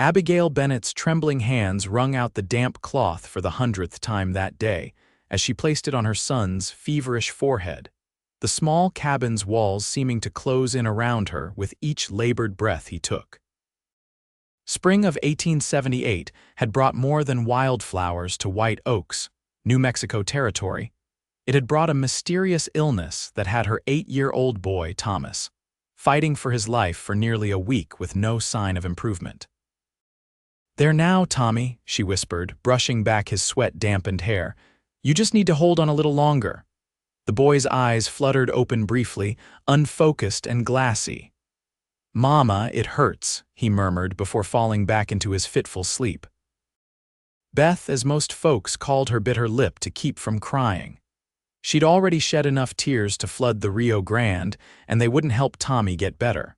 Abigail Bennett's trembling hands wrung out the damp cloth for the 100th time that day, as she placed it on her son's feverish forehead, the small cabin's walls seeming to close in around her with each labored breath he took. Spring of 1878 had brought more than wildflowers to White Oaks, New Mexico territory. It had brought a mysterious illness that had her 8-year-old boy, Thomas, fighting for his life for nearly a week with no sign of improvement. "There now, Tommy," she whispered, brushing back his sweat-dampened hair. "You just need to hold on a little longer." The boy's eyes fluttered open briefly, unfocused and glassy. "Mama, it hurts," he murmured before falling back into his fitful sleep. Beth, as most folks called her, bit her lip to keep from crying. She'd already shed enough tears to flood the Rio Grande, and they wouldn't help Tommy get better.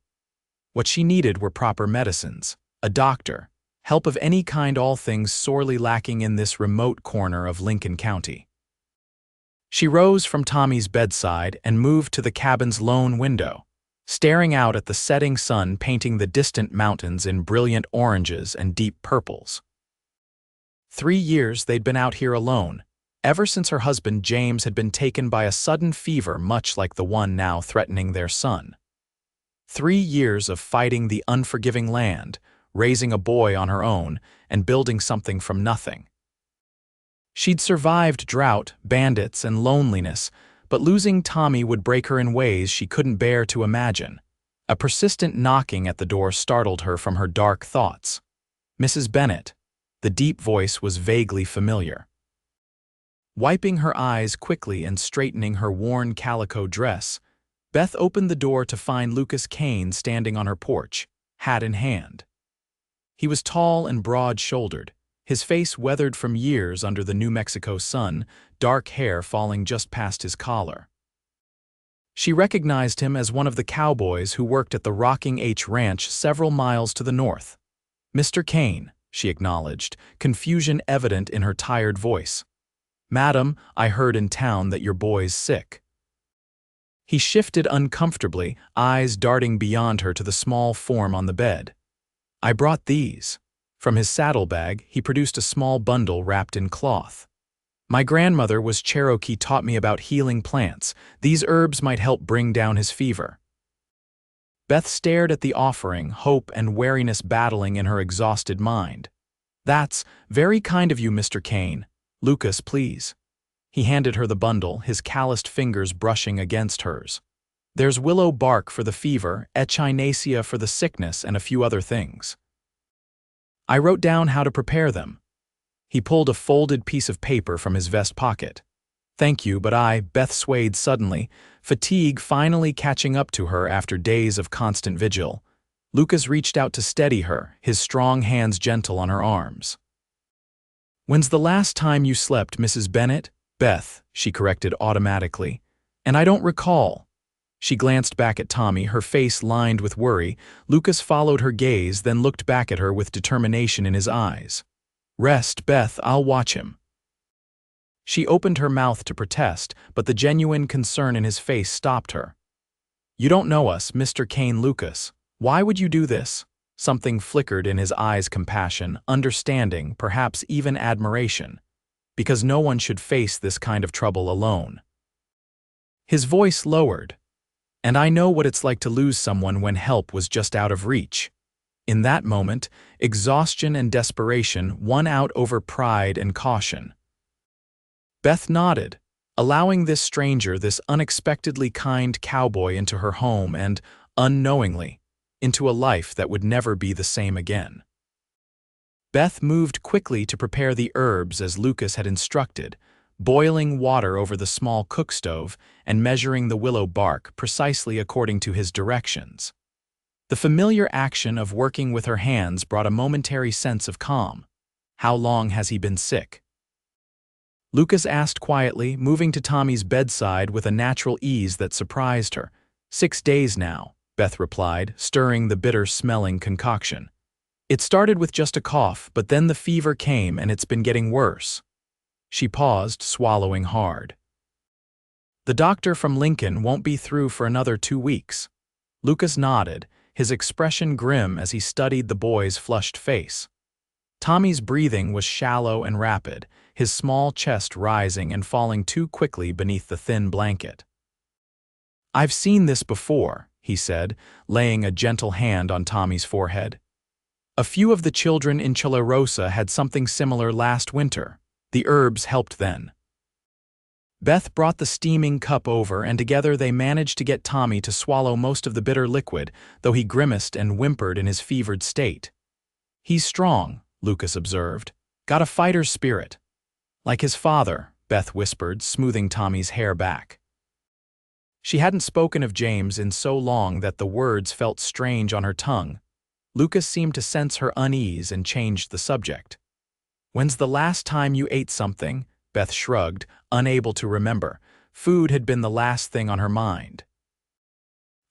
What she needed were proper medicines, a doctor, help of any kind, all things sorely lacking in this remote corner of Lincoln County. She rose from Tommy's bedside and moved to the cabin's lone window, staring out at the setting sun painting the distant mountains in brilliant oranges and deep purples. 3 years they'd been out here alone, ever since her husband James had been taken by a sudden fever much like the one now threatening their son. 3 years of fighting the unforgiving land, raising a boy on her own, and building something from nothing. She'd survived drought, bandits, and loneliness, but losing Tommy would break her in ways she couldn't bear to imagine. A persistent knocking at the door startled her from her dark thoughts. "Mrs. Bennett." The deep voice was vaguely familiar. Wiping her eyes quickly and straightening her worn calico dress, Beth opened the door to find Lucas Kane standing on her porch, hat in hand. He was tall and broad-shouldered, his face weathered from years under the New Mexico sun, dark hair falling just past his collar. She recognized him as one of the cowboys who worked at the Rocking H Ranch several miles to the north. "Mr. Kane," she acknowledged, confusion evident in her tired voice. "Madam, I heard in town that your boy's sick." He shifted uncomfortably, eyes darting beyond her to the small form on the bed. "I brought these." From his saddlebag, he produced a small bundle wrapped in cloth. "My grandmother was Cherokee, taught me about healing plants. These herbs might help bring down his fever." Beth stared at the offering, hope and wariness battling in her exhausted mind. "That's very kind of you, Mr. Kane. Lucas, please." He handed her the bundle, his calloused fingers brushing against hers. "There's willow bark for the fever, echinacea for the sickness, and a few other things. I wrote down how to prepare them." He pulled a folded piece of paper from his vest pocket. "Thank you, but Beth swayed suddenly, fatigue finally catching up to her after days of constant vigil. Lucas reached out to steady her, his strong hands gentle on her arms. "When's the last time you slept, Mrs. Bennett?" "Beth," she corrected automatically. "And I don't recall." She glanced back at Tommy, her face lined with worry. Lucas followed her gaze, then looked back at her with determination in his eyes. "Rest, Beth, I'll watch him." She opened her mouth to protest, but the genuine concern in his face stopped her. "You don't know us, Mr. Kane Lucas. Why would you do this?" Something flickered in his eyes, compassion, understanding, perhaps even admiration. "Because no one should face this kind of trouble alone." His voice lowered. "And I know what it's like to lose someone when help was just out of reach." In that moment, exhaustion and desperation won out over pride and caution. Beth nodded, allowing this stranger, this unexpectedly kind cowboy, into her home and, unknowingly, into a life that would never be the same again. Beth moved quickly to prepare the herbs as Lucas had instructed, boiling water over the small cook stove and measuring the willow bark precisely according to his directions. The familiar action of working with her hands brought a momentary sense of calm. "How long has he been sick?" Lucas asked quietly, moving to Tommy's bedside with a natural ease that surprised her. 6 days now," Beth replied, stirring the bitter-smelling concoction. "It started with just a cough, but then the fever came and it's been getting worse." She paused, swallowing hard. "The doctor from Lincoln won't be through for another 2 weeks." Lucas nodded, his expression grim as he studied the boy's flushed face. Tommy's breathing was shallow and rapid, his small chest rising and falling too quickly beneath the thin blanket. "I've seen this before," he said, laying a gentle hand on Tommy's forehead. "A few of the children in Chilarosa had something similar last winter. The herbs helped then." Beth brought the steaming cup over, and together they managed to get Tommy to swallow most of the bitter liquid, though he grimaced and whimpered in his fevered state. "He's strong," Lucas observed. "Got a fighter's spirit." "Like his father," Beth whispered, smoothing Tommy's hair back. She hadn't spoken of James in so long that the words felt strange on her tongue. Lucas seemed to sense her unease and changed the subject. "When's the last time you ate something?" Beth shrugged, unable to remember. Food had been the last thing on her mind.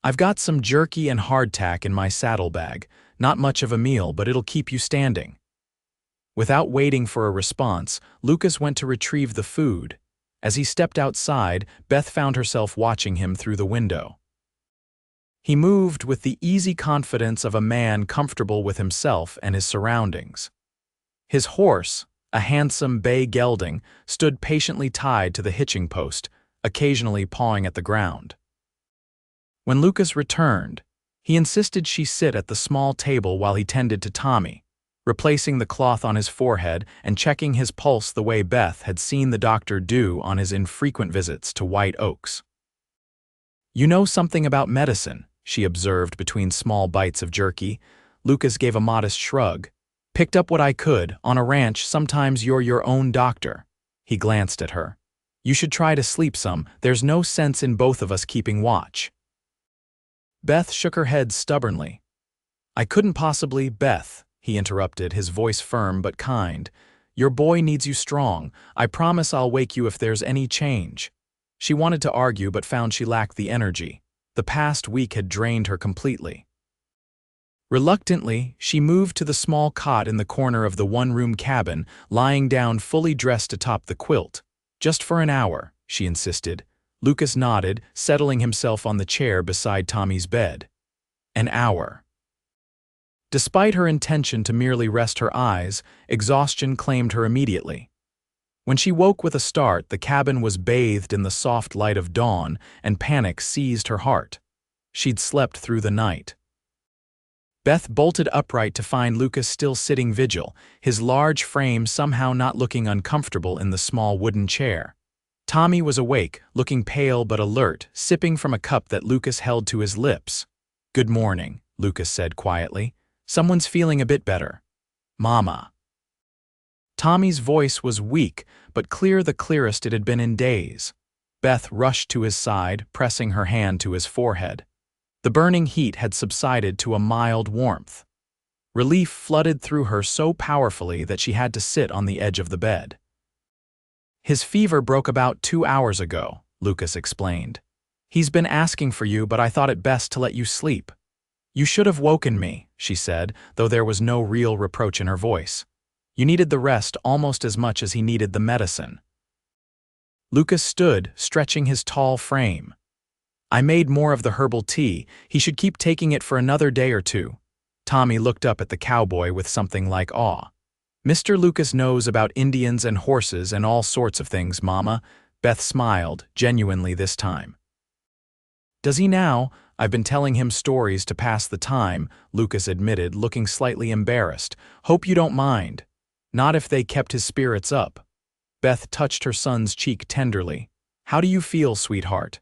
"I've got some jerky and hardtack in my saddlebag. Not much of a meal, but it'll keep you standing." Without waiting for a response, Lucas went to retrieve the food. As he stepped outside, Beth found herself watching him through the window. He moved with the easy confidence of a man comfortable with himself and his surroundings. His horse, a handsome bay gelding, stood patiently tied to the hitching post, occasionally pawing at the ground. When Lucas returned, he insisted she sit at the small table while he tended to Tommy, replacing the cloth on his forehead and checking his pulse the way Beth had seen the doctor do on his infrequent visits to White Oaks. "You know something about medicine," she observed between small bites of jerky. Lucas gave a modest shrug. "Picked up what I could. On a ranch, sometimes you're your own doctor." He glanced at her. "You should try to sleep some. There's no sense in both of us keeping watch." Beth shook her head stubbornly. "I couldn't possibly, Beth," he interrupted, his voice firm but kind. "Your boy needs you strong. I promise I'll wake you if there's any change." She wanted to argue but found she lacked the energy. The past week had drained her completely. Reluctantly, she moved to the small cot in the corner of the one-room cabin, lying down fully dressed atop the quilt. "Just for an hour," she insisted. Lucas nodded, settling himself on the chair beside Tommy's bed. An hour. Despite her intention to merely rest her eyes, exhaustion claimed her immediately. When she woke with a start, the cabin was bathed in the soft light of dawn, and panic seized her heart. She'd slept through the night. Beth bolted upright to find Lucas still sitting vigil, his large frame somehow not looking uncomfortable in the small wooden chair. Tommy was awake, looking pale but alert, sipping from a cup that Lucas held to his lips. "Good morning," Lucas said quietly. "Someone's feeling a bit better." "Mama." Tommy's voice was weak, but clear, the clearest it had been in days. Beth rushed to his side, pressing her hand to his forehead. The burning heat had subsided to a mild warmth. Relief flooded through her so powerfully that she had to sit on the edge of the bed. "His fever broke about 2 hours ago," Lucas explained. "He's been asking for you, but I thought it best to let you sleep." "You should have woken me," she said, though there was no real reproach in her voice. "You needed the rest almost as much as he needed the medicine." Lucas stood, stretching his tall frame. "I made more of the herbal tea. He should keep taking it for another day or two." Tommy looked up at the cowboy with something like awe. "Mr. Lucas knows about Indians and horses and all sorts of things, Mama." Beth smiled, genuinely this time. "Does he now? I've been telling him stories to pass the time," Lucas admitted, looking slightly embarrassed. "Hope you don't mind." "Not if they kept his spirits up." Beth touched her son's cheek tenderly. "How do you feel, sweetheart?"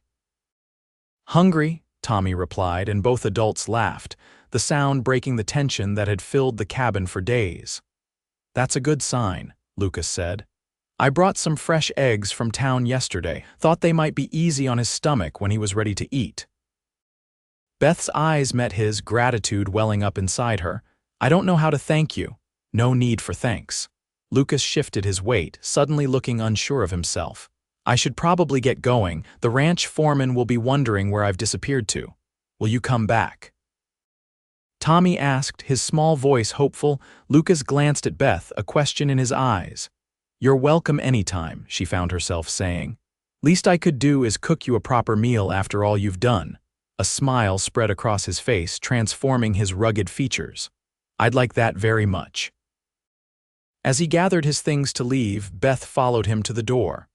"Hungry," Tommy replied, and both adults laughed, the sound breaking the tension that had filled the cabin for days. "That's a good sign," Lucas said. "I brought some fresh eggs from town yesterday. Thought they might be easy on his stomach when he was ready to eat." Beth's eyes met his, gratitude welling up inside her. "I don't know how to thank you." "No need for thanks." Lucas shifted his weight, suddenly looking unsure of himself. "I should probably get going. The ranch foreman will be wondering where I've disappeared to. Will you come back?" Tommy asked, his small voice hopeful. Lucas glanced at Beth, a question in his eyes. "You're welcome anytime," she found herself saying. "Least I could do is cook you a proper meal after all you've done." A smile spread across his face, transforming his rugged features. "I'd like that very much." As he gathered his things to leave, Beth followed him to the door.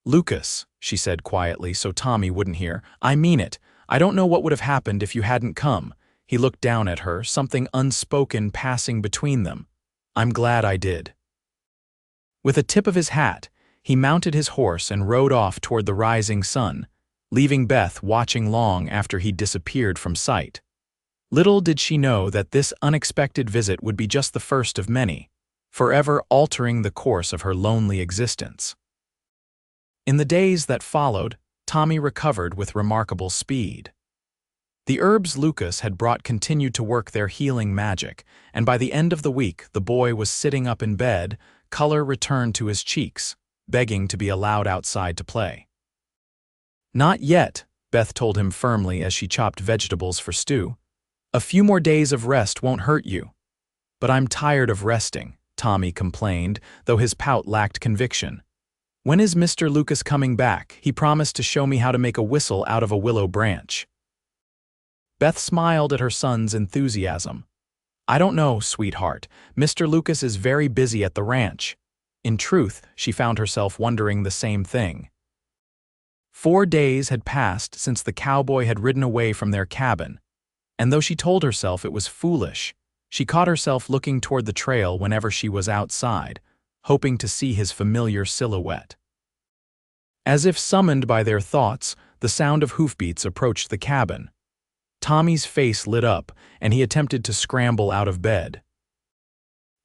"Lucas," she said quietly so Tommy wouldn't hear, "I mean it. I don't know what would have happened if you hadn't come." He looked down at her, something unspoken passing between them. "I'm glad I did." With a tip of his hat, he mounted his horse and rode off toward the rising sun, leaving Beth watching long after he disappeared from sight. Little did she know that this unexpected visit would be just the first of many, forever altering the course of her lonely existence. In the days that followed, Tommy recovered with remarkable speed. The herbs Lucas had brought continued to work their healing magic, and by the end of the week the boy was sitting up in bed, color returned to his cheeks, begging to be allowed outside to play. "Not yet," Beth told him firmly as she chopped vegetables for stew. "A few more days of rest won't hurt you." "But I'm tired of resting," Tommy complained, though his pout lacked conviction. "When is Mr. Lucas coming back? He promised to show me how to make a whistle out of a willow branch." Beth smiled at her son's enthusiasm. "I don't know, sweetheart. Mr. Lucas is very busy at the ranch." In truth, she found herself wondering the same thing. 4 days had passed since the cowboy had ridden away from their cabin, and though she told herself it was foolish, she caught herself looking toward the trail whenever she was outside, hoping to see his familiar silhouette. As if summoned by their thoughts, the sound of hoofbeats approached the cabin. Tommy's face lit up, and he attempted to scramble out of bed.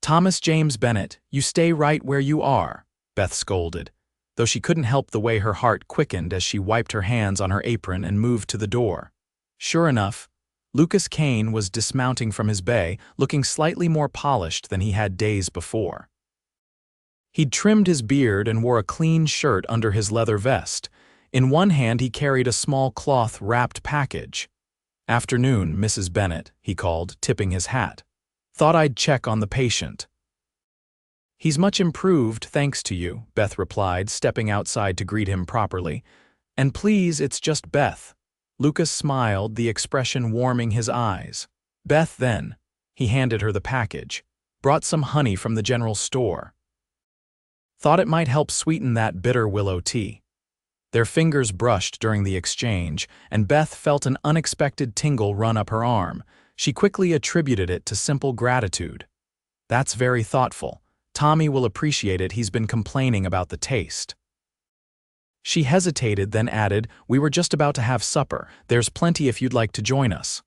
"Thomas James Bennett, you stay right where you are," Beth scolded, though she couldn't help the way her heart quickened as she wiped her hands on her apron and moved to the door. Sure enough, Lucas Kane was dismounting from his bay, looking slightly more polished than he had days before. He'd trimmed his beard and wore a clean shirt under his leather vest. In one hand he carried a small cloth-wrapped package. "Afternoon, Mrs. Bennett," he called, tipping his hat. "Thought I'd check on the patient." "He's much improved, thanks to you," Beth replied, stepping outside to greet him properly. "And please, it's just Beth." Lucas smiled, the expression warming his eyes. "Beth, then." He handed her the package. "Brought some honey from the general store. Thought it might help sweeten that bitter willow tea." Their fingers brushed during the exchange, and Beth felt an unexpected tingle run up her arm. She quickly attributed it to simple gratitude. "That's very thoughtful. Tommy will appreciate it. He's been complaining about the taste." She hesitated, then added, "We were just about to have supper. There's plenty if you'd like to join us."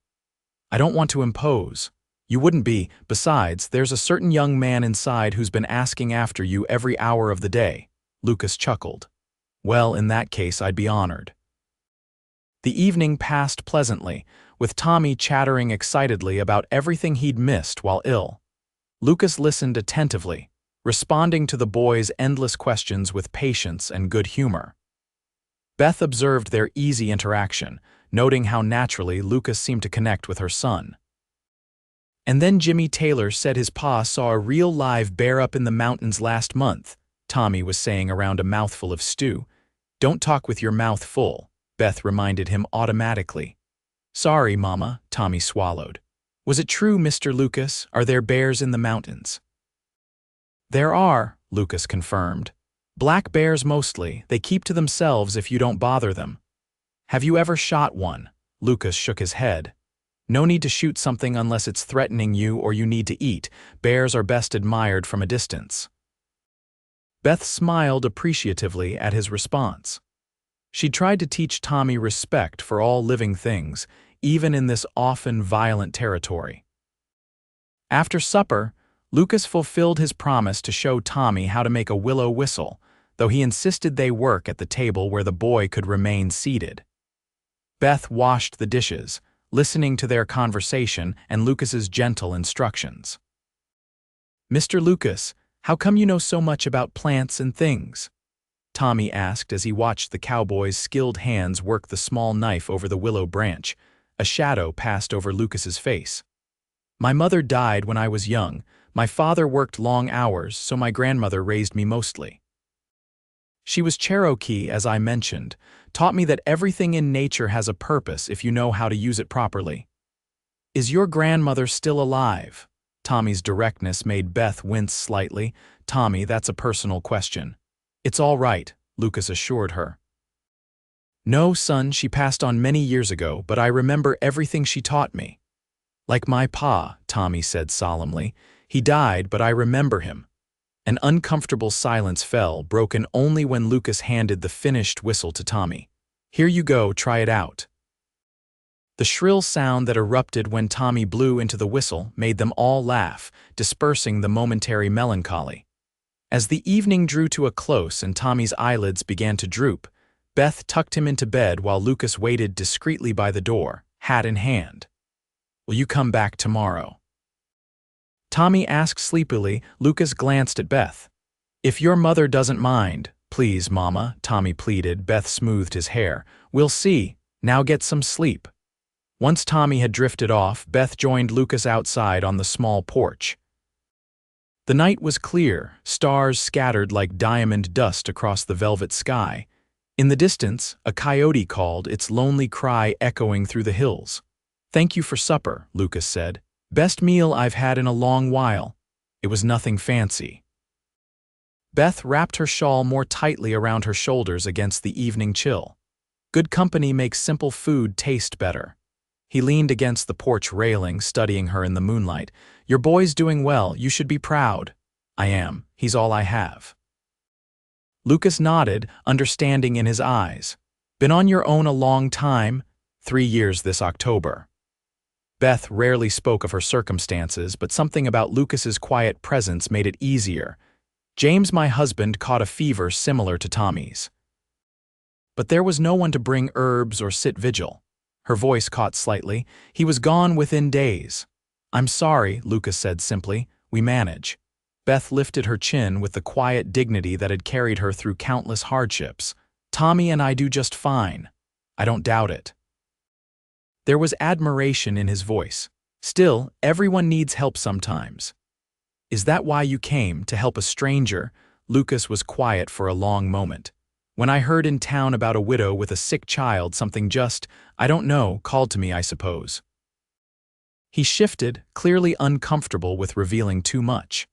"I don't want to impose." "You wouldn't be. Besides, there's a certain young man inside who's been asking after you every hour of the day." Lucas chuckled. "Well, in that case, I'd be honored." The evening passed pleasantly, with Tommy chattering excitedly about everything he'd missed while ill. Lucas listened attentively, responding to the boy's endless questions with patience and good humor. Beth observed their easy interaction, noting how naturally Lucas seemed to connect with her son. "And then Jimmy Taylor said his pa saw a real live bear up in the mountains last month," Tommy was saying around a mouthful of stew. "Don't talk with your mouth full," Beth reminded him automatically. "Sorry, Mama," Tommy swallowed. "Was it true, Mr. Lucas? Are there bears in the mountains?" "There are," Lucas confirmed. "Black bears mostly. They keep to themselves if you don't bother them." "Have you ever shot one?" Lucas shook his head. "No need to shoot something unless it's threatening you or you need to eat. Bears are best admired from a distance." Beth smiled appreciatively at his response. She tried to teach Tommy respect for all living things, even in this often violent territory. After supper, Lucas fulfilled his promise to show Tommy how to make a willow whistle, though he insisted they work at the table where the boy could remain seated. Beth washed the dishes, listening to their conversation and Lucas's gentle instructions. "Mr. Lucas, how come you know so much about plants and things?" Tommy asked as he watched the cowboy's skilled hands work the small knife over the willow branch. A shadow passed over Lucas's face. "My mother died when I was young. My father worked long hours, so my grandmother raised me mostly." She was Cherokee, as I mentioned, taught me that everything in nature has a purpose if you know how to use it properly. Is your grandmother still alive? Tommy's directness made Beth wince slightly. Tommy, that's a personal question. It's all right, Lucas assured her. No, son, she passed on many years ago, but I remember everything she taught me. Like my pa, Tommy said solemnly. He died, but I remember him. An uncomfortable silence fell, broken only when Lucas handed the finished whistle to Tommy. Here you go, try it out. The shrill sound that erupted when Tommy blew into the whistle made them all laugh, dispersing the momentary melancholy. As the evening drew to a close and Tommy's eyelids began to droop, Beth tucked him into bed while Lucas waited discreetly by the door, hat in hand. Will you come back tomorrow? Tommy asked sleepily. Lucas glanced at Beth. If your mother doesn't mind, please, Mama, Tommy pleaded. Beth smoothed his hair. We'll see. Now get some sleep. Once Tommy had drifted off, Beth joined Lucas outside on the small porch. The night was clear, stars scattered like diamond dust across the velvet sky. In the distance, a coyote called, its lonely cry echoing through the hills. Thank you for supper, Lucas said. Best meal I've had in a long while. It was nothing fancy. Beth wrapped her shawl more tightly around her shoulders against the evening chill. Good company makes simple food taste better. He leaned against the porch railing, studying her in the moonlight. Your boy's doing well, you should be proud. I am, he's all I have. Lucas nodded, understanding in his eyes. Been on your own a long time? 3 years this October. Beth rarely spoke of her circumstances, but something about Lucas's quiet presence made it easier. James, my husband, caught a fever similar to Tommy's. But there was no one to bring herbs or sit vigil. Her voice caught slightly. He was gone within days. I'm sorry, Lucas said simply. We manage. Beth lifted her chin with the quiet dignity that had carried her through countless hardships. Tommy and I do just fine. I don't doubt it. There was admiration in his voice. Still, everyone needs help sometimes. Is that why you came, to help a stranger? Lucas was quiet for a long moment. When I heard in town about a widow with a sick child, something just, I don't know, called to me, I suppose. He shifted, clearly uncomfortable with revealing too much.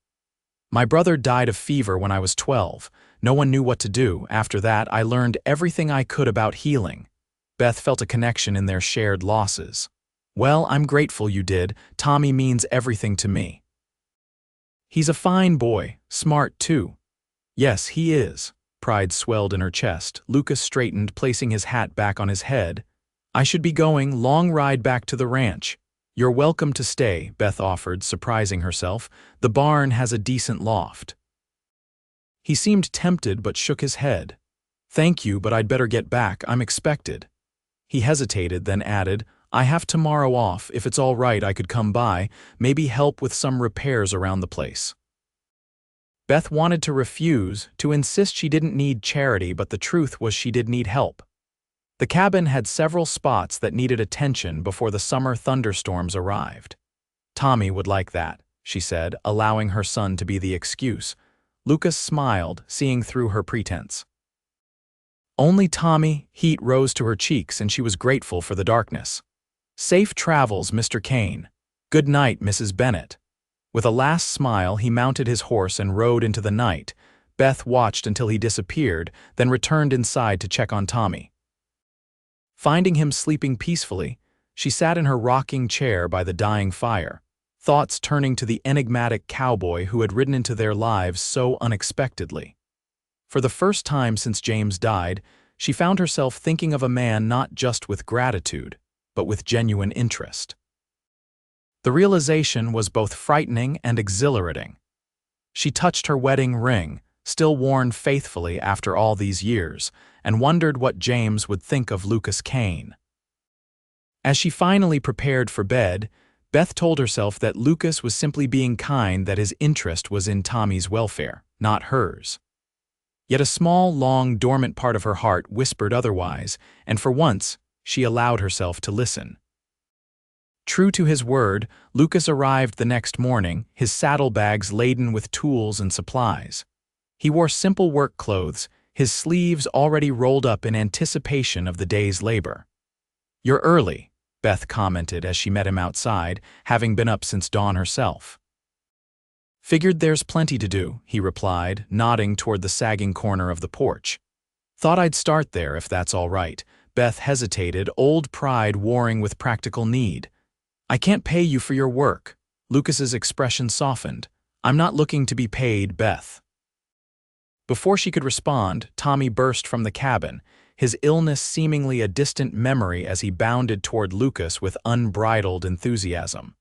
My brother died of fever when I was 12. No one knew what to do. After that, I learned everything I could about healing. Beth felt a connection in their shared losses. Well, I'm grateful you did. Tommy means everything to me. He's a fine boy, smart too. Yes, he is. Pride swelled in her chest. Lucas straightened, placing his hat back on his head. I should be going, long ride back to the ranch. You're welcome to stay, Beth offered, surprising herself. The barn has a decent loft. He seemed tempted but shook his head. Thank you, but I'd better get back. I'm expected. He hesitated, then added, I have tomorrow off. If it's all right, I could come by, maybe help with some repairs around the place. Beth wanted to refuse, to insist she didn't need charity, but the truth was she did need help. The cabin had several spots that needed attention before the summer thunderstorms arrived. Tommy would like that, she said, allowing her son to be the excuse. Lucas smiled, seeing through her pretense. Only Tommy. Heat rose to her cheeks and she was grateful for the darkness. Safe travels, Mr. Kane. Good night, Mrs. Bennett. With a last smile, he mounted his horse and rode into the night. Beth watched until he disappeared, then returned inside to check on Tommy. Finding him sleeping peacefully, she sat in her rocking chair by the dying fire, thoughts turning to the enigmatic cowboy who had ridden into their lives so unexpectedly. For the first time since James died, she found herself thinking of a man not just with gratitude, but with genuine interest. The realization was both frightening and exhilarating. She touched her wedding ring, still worn faithfully after all these years, and wondered what James would think of Lucas Kane. As she finally prepared for bed, Beth told herself that Lucas was simply being kind, that his interest was in Tommy's welfare, not hers. Yet a small, long, dormant part of her heart whispered otherwise, and for once, she allowed herself to listen. True to his word, Lucas arrived the next morning, his saddlebags laden with tools and supplies. He wore simple work clothes, his sleeves already rolled up in anticipation of the day's labor. "You're early," Beth commented as she met him outside, having been up since dawn herself. "Figured there's plenty to do," he replied, nodding toward the sagging corner of the porch. "Thought I'd start there if that's all right." Beth hesitated, old pride warring with practical need. "I can't pay you for your work." Lucas's expression softened. "I'm not looking to be paid, Beth." Before she could respond, Tommy burst from the cabin, his illness seemingly a distant memory as he bounded toward Lucas with unbridled enthusiasm.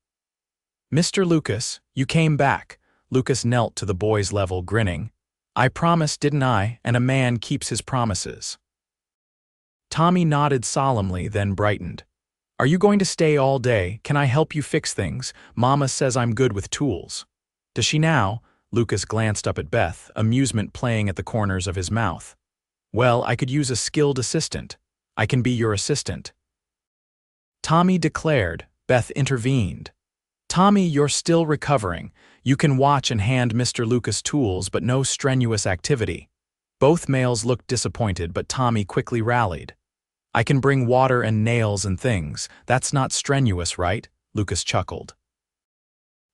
"Mr. Lucas, you came back." Lucas knelt to the boy's level, grinning. "I promised, didn't I? And a man keeps his promises." Tommy nodded solemnly, then brightened. "Are you going to stay all day? Can I help you fix things? Mama says I'm good with tools." "Does she now?" Lucas glanced up at Beth, amusement playing at the corners of his mouth. "Well, I could use a skilled assistant. I can be your assistant." Tommy declared. Beth intervened. "Tommy, you're still recovering. You can watch and hand Mr. Lucas tools, but no strenuous activity." Both males looked disappointed, but Tommy quickly rallied. "I can bring water and nails and things. That's not strenuous, right?" Lucas chuckled.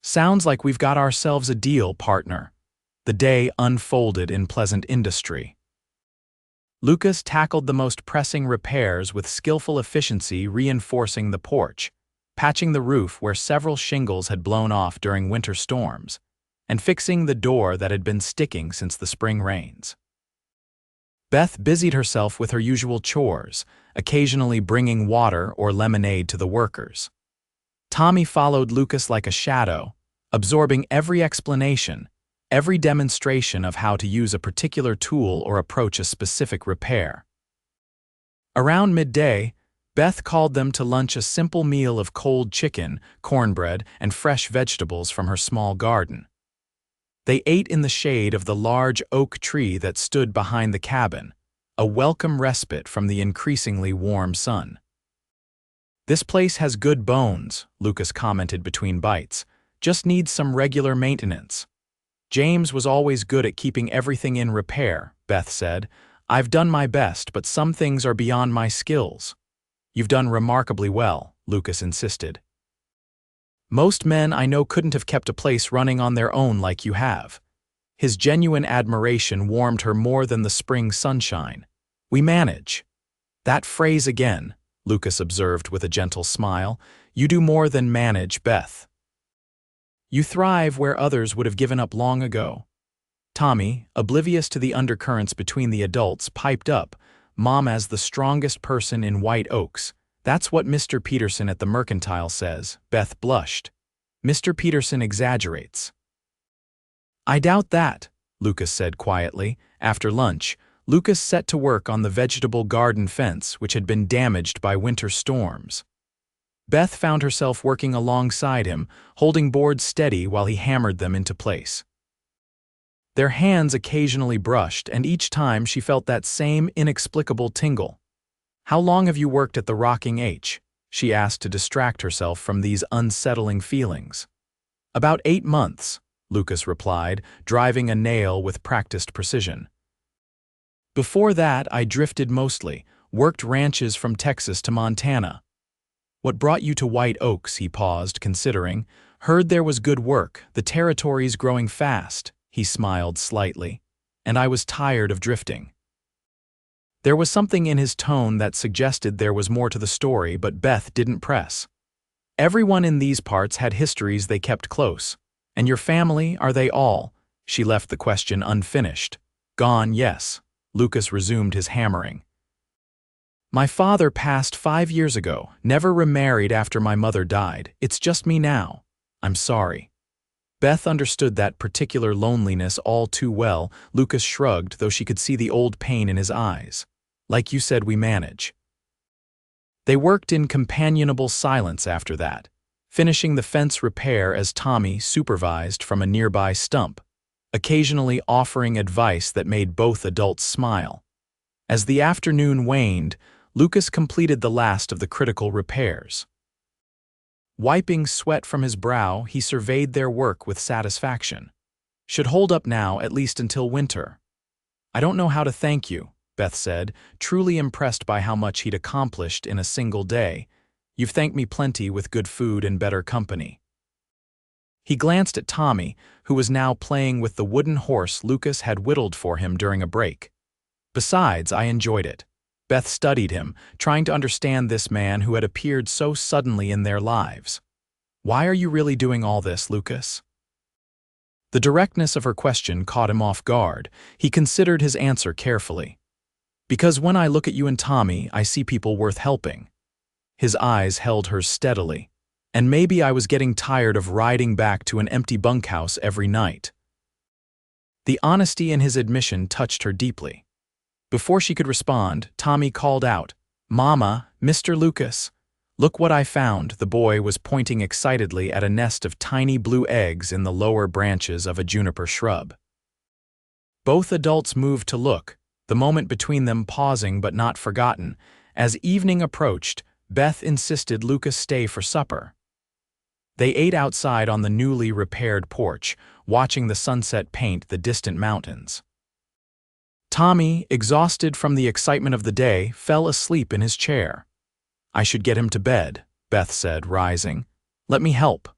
"Sounds like we've got ourselves a deal, partner." The day unfolded in pleasant industry. Lucas tackled the most pressing repairs with skillful efficiency, reinforcing the porch, patching the roof where several shingles had blown off during winter storms, and fixing the door that had been sticking since the spring rains. Beth busied herself with her usual chores, occasionally bringing water or lemonade to the workers. Tommy followed Lucas like a shadow, absorbing every explanation, every demonstration of how to use a particular tool or approach a specific repair. Around midday, Beth called them to lunch, a simple meal of cold chicken, cornbread, and fresh vegetables from her small garden. They ate in the shade of the large oak tree that stood behind the cabin, a welcome respite from the increasingly warm sun. "This place has good bones," Lucas commented between bites. "Just needs some regular maintenance." "James was always good at keeping everything in repair," Beth said. "I've done my best, but some things are beyond my skills." "You've done remarkably well," Lucas insisted. "Most men I know couldn't have kept a place running on their own like you have." His genuine admiration warmed her more than the spring sunshine. "We manage." "That phrase again," Lucas observed with a gentle smile. "You do more than manage, Beth. You thrive where others would have given up long ago." Tommy, oblivious to the undercurrents between the adults, piped up, "Mom as the strongest person in White Oaks. That's what Mr. Peterson at the Mercantile says." Beth blushed. "Mr. Peterson exaggerates." "I doubt that," Lucas said quietly. After lunch, Lucas set to work on the vegetable garden fence, which had been damaged by winter storms. Beth found herself working alongside him, holding boards steady while he hammered them into place. Their hands occasionally brushed, and each time she felt that same inexplicable tingle. "How long have you worked at the Rocking H?" she asked to distract herself from these unsettling feelings. "About 8 months," Lucas replied, driving a nail with practiced precision. "Before that, I drifted mostly, worked ranches from Texas to Montana." "What brought you to White Oaks?" He paused, considering. "Heard there was good work, the territory's growing fast." He smiled slightly. "And I was tired of drifting." There was something in his tone that suggested there was more to the story, but Beth didn't press. "Everyone in these parts had histories they kept close. And your family, are they all?" She left the question unfinished. "Gone, yes." Lucas resumed his hammering. "My father passed 5 years ago, never remarried after my mother died. It's just me now. I'm sorry." Beth understood that particular loneliness all too well. Lucas shrugged, though she could see the old pain in his eyes. "Like you said, we manage." They worked in companionable silence after that, finishing the fence repair as Tommy supervised from a nearby stump, occasionally offering advice that made both adults smile. As the afternoon waned, Lucas completed the last of the critical repairs. Wiping sweat from his brow, he surveyed their work with satisfaction. "Should hold up now, at least until winter." I don't know how to thank you, Beth said, truly impressed by how much he'd accomplished in a single day. You've thanked me plenty with good food and better company. He glanced at Tommy, who was now playing with the wooden horse Lucas had whittled for him during a break. Besides, I enjoyed it. Beth studied him, trying to understand this man who had appeared so suddenly in their lives. Why are you really doing all this, Lucas? The directness of her question caught him off guard. He considered his answer carefully. Because when I look at you and Tommy, I see people worth helping. His eyes held hers steadily. And maybe I was getting tired of riding back to an empty bunkhouse every night. The honesty in his admission touched her deeply. Before she could respond, Tommy called out, "Mama, Mr. Lucas. Look what I found." The boy was pointing excitedly at a nest of tiny blue eggs in the lower branches of a juniper shrub. Both adults moved to look, the moment between them pausing but not forgotten. As evening approached, Beth insisted Lucas stay for supper. They ate outside on the newly repaired porch, watching the sunset paint the distant mountains. Tommy, exhausted from the excitement of the day, fell asleep in his chair. "I should get him to bed," Beth said, rising. "Let me help."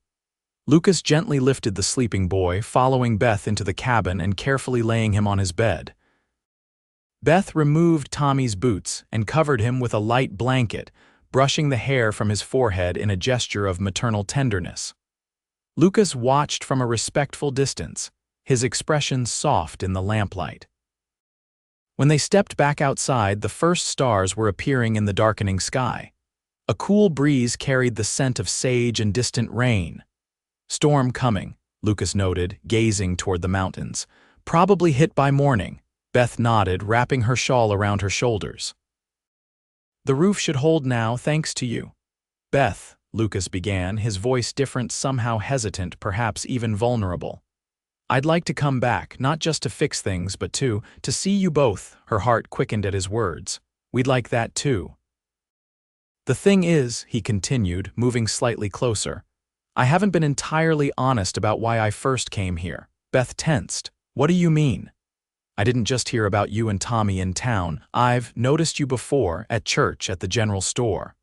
Lucas gently lifted the sleeping boy, following Beth into the cabin and carefully laying him on his bed. Beth removed Tommy's boots and covered him with a light blanket, brushing the hair from his forehead in a gesture of maternal tenderness. Lucas watched from a respectful distance, his expression soft in the lamplight. When they stepped back outside, the first stars were appearing in the darkening sky. A cool breeze carried the scent of sage and distant rain. "Storm coming," Lucas noted, gazing toward the mountains. "Probably hit by morning." Beth nodded, wrapping her shawl around her shoulders. "The roof should hold now, thanks to you." "Beth," Lucas began, his voice different, somehow hesitant, perhaps even vulnerable. "I'd like to come back, not just to fix things, but to see you both." Her heart quickened at his words. "We'd like that too." "The thing is," he continued, moving slightly closer, "I haven't been entirely honest about why I first came here." Beth tensed. "What do you mean?" "I didn't just hear about you and Tommy in town. I've noticed you before, at church, at the general store.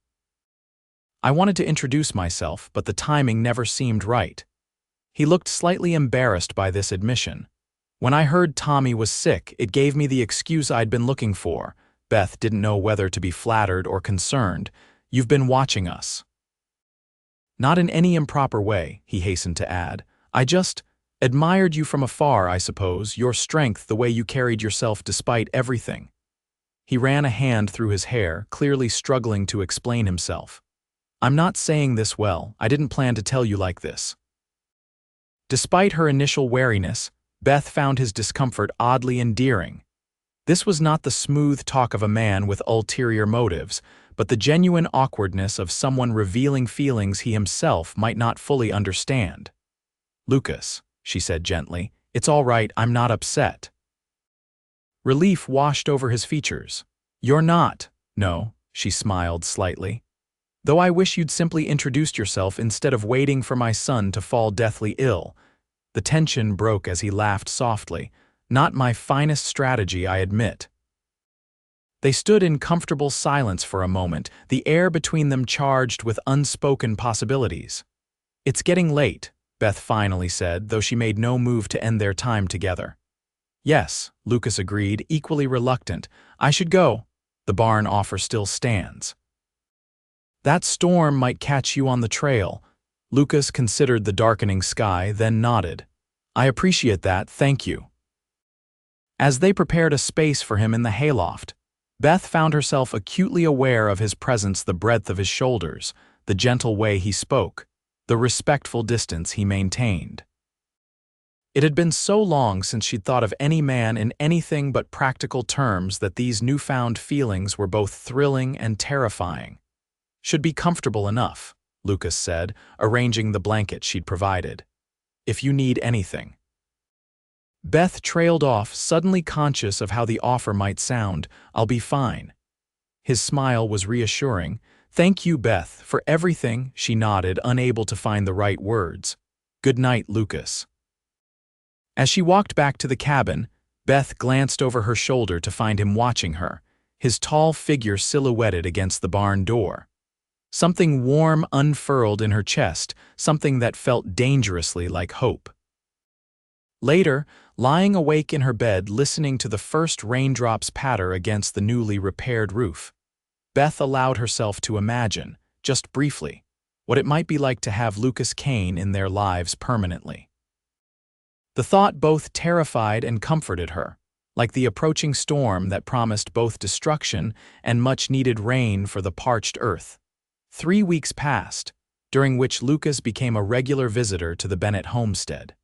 I wanted to introduce myself, but the timing never seemed right." He looked slightly embarrassed by this admission. "When I heard Tommy was sick, it gave me the excuse I'd been looking for." Beth didn't know whether to be flattered or concerned. "You've been watching us." "Not in any improper way," he hastened to add. "I just admired you from afar, I suppose, your strength, the way you carried yourself despite everything." He ran a hand through his hair, clearly struggling to explain himself. "I'm not saying this well. I didn't plan to tell you like this." Despite her initial wariness, Beth found his discomfort oddly endearing. This was not the smooth talk of a man with ulterior motives, but the genuine awkwardness of someone revealing feelings he himself might not fully understand. "Lucas," she said gently, "it's all right, I'm not upset." Relief washed over his features. "You're not?" "No," she smiled slightly. "Though I wish you'd simply introduced yourself instead of waiting for my son to fall deathly ill." The tension broke as he laughed softly. "Not my finest strategy, I admit." They stood in comfortable silence for a moment, the air between them charged with unspoken possibilities. "It's getting late," Beth finally said, though she made no move to end their time together. "Yes," Lucas agreed, equally reluctant. "I should go. The barn offer still stands." "That storm might catch you on the trail." Lucas considered the darkening sky, then nodded. "I appreciate that, thank you." As they prepared a space for him in the hayloft, Beth found herself acutely aware of his presence, the breadth of his shoulders, the gentle way he spoke, the respectful distance he maintained. It had been so long since she'd thought of any man in anything but practical terms that these newfound feelings were both thrilling and terrifying. "Should be comfortable enough," Lucas said, arranging the blanket she'd provided. "If you need anything." Beth trailed off, suddenly conscious of how the offer might sound. "I'll be fine." His smile was reassuring. "Thank you, Beth, for everything," she nodded, unable to find the right words. "Good night, Lucas." As she walked back to the cabin, Beth glanced over her shoulder to find him watching her, his tall figure silhouetted against the barn door. Something warm unfurled in her chest, something that felt dangerously like hope. Later, lying awake in her bed listening to the first raindrops patter against the newly repaired roof, Beth allowed herself to imagine, just briefly, what it might be like to have Lucas Kane in their lives permanently. The thought both terrified and comforted her, like the approaching storm that promised both destruction and much-needed rain for the parched earth. 3 weeks passed, during which Lucas became a regular visitor to the Bennett homestead.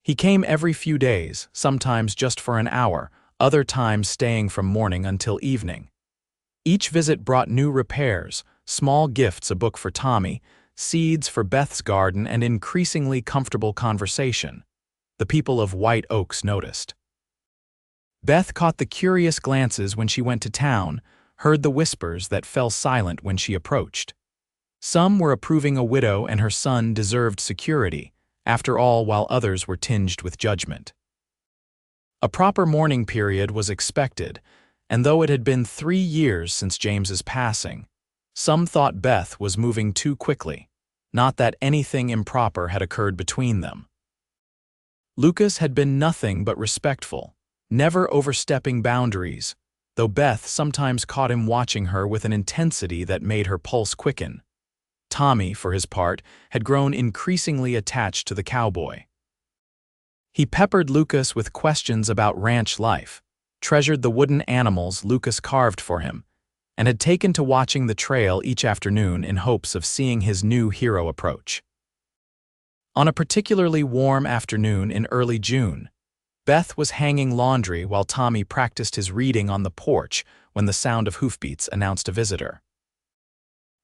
He came every few days, sometimes just for an hour, other times staying from morning until evening. Each visit brought new repairs, small gifts, a book for Tommy, seeds for Beth's garden, and increasingly comfortable conversation. The people of White Oaks noticed. Beth caught the curious glances when she went to town, heard the whispers that fell silent when she approached. Some were approving a widow and her son deserved security, after all, while others were tinged with judgment. A proper mourning period was expected, and though it had been 3 years since James's passing, some thought Beth was moving too quickly, not that anything improper had occurred between them. Lucas had been nothing but respectful, never overstepping boundaries, though Beth sometimes caught him watching her with an intensity that made her pulse quicken. Tommy, for his part, had grown increasingly attached to the cowboy. He peppered Lucas with questions about ranch life, treasured the wooden animals Lucas carved for him, and had taken to watching the trail each afternoon in hopes of seeing his new hero approach. On a particularly warm afternoon in early June, Beth was hanging laundry while Tommy practiced his reading on the porch when the sound of hoofbeats announced a visitor.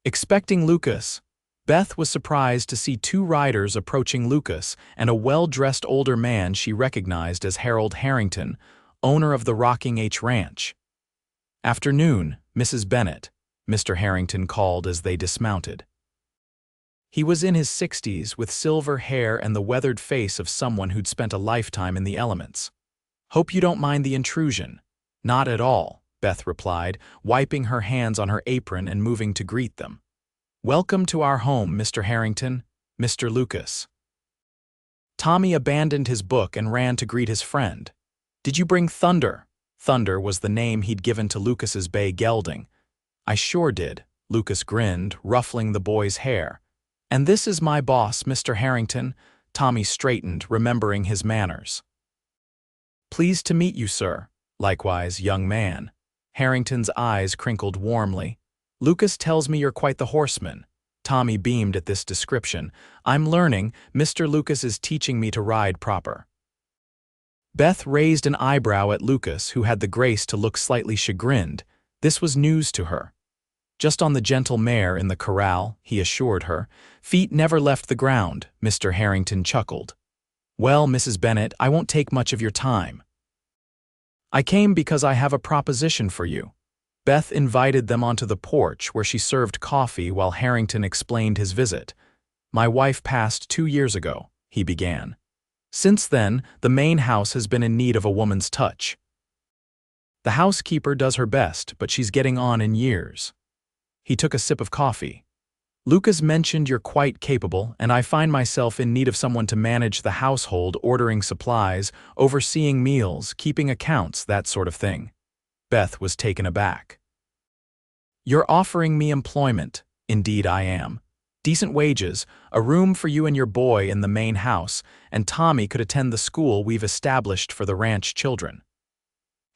Expecting Lucas, Beth was surprised to see 2 riders approaching Lucas and a well-dressed older man she recognized as Harold Harrington, owner of the Rocking H Ranch. "Afternoon, Mrs. Bennett," Mr. Harrington called as they dismounted. He was in his 60s with silver hair and the weathered face of someone who'd spent a lifetime in the elements. "Hope you don't mind the intrusion." "Not at all," Beth replied, wiping her hands on her apron and moving to greet them. "Welcome to our home, Mr. Harrington, Mr. Lucas." Tommy abandoned his book and ran to greet his friend. "Did you bring Thunder?" Thunder was the name he'd given to Lucas's bay gelding. "I sure did," Lucas grinned, ruffling the boy's hair. "And this is my boss, Mr. Harrington." Tommy straightened, remembering his manners. "Pleased to meet you, sir." "Likewise, young man." Harrington's eyes crinkled warmly. "Lucas tells me you're quite the horseman." Tommy beamed at this description. "I'm learning. Mr. Lucas is teaching me to ride proper." Beth raised an eyebrow at Lucas, who had the grace to look slightly chagrined. This was news to her. "Just on the gentle mare in the corral," he assured her. "Feet never left the ground," Mr. Harrington chuckled. "Well, Mrs. Bennett, I won't take much of your time. I came because I have a proposition for you." Beth invited them onto the porch where she served coffee while Harrington explained his visit. "My wife passed 2 years ago," he began. "Since then, the main house has been in need of a woman's touch. The housekeeper does her best, but she's getting on in years." He took a sip of coffee. "Lucas mentioned you're quite capable, and I find myself in need of someone to manage the household, ordering supplies, overseeing meals, keeping accounts, that sort of thing." Beth was taken aback. "You're offering me employment." "Indeed I am. Decent wages, a room for you and your boy in the main house, and Tommy could attend the school we've established for the ranch children."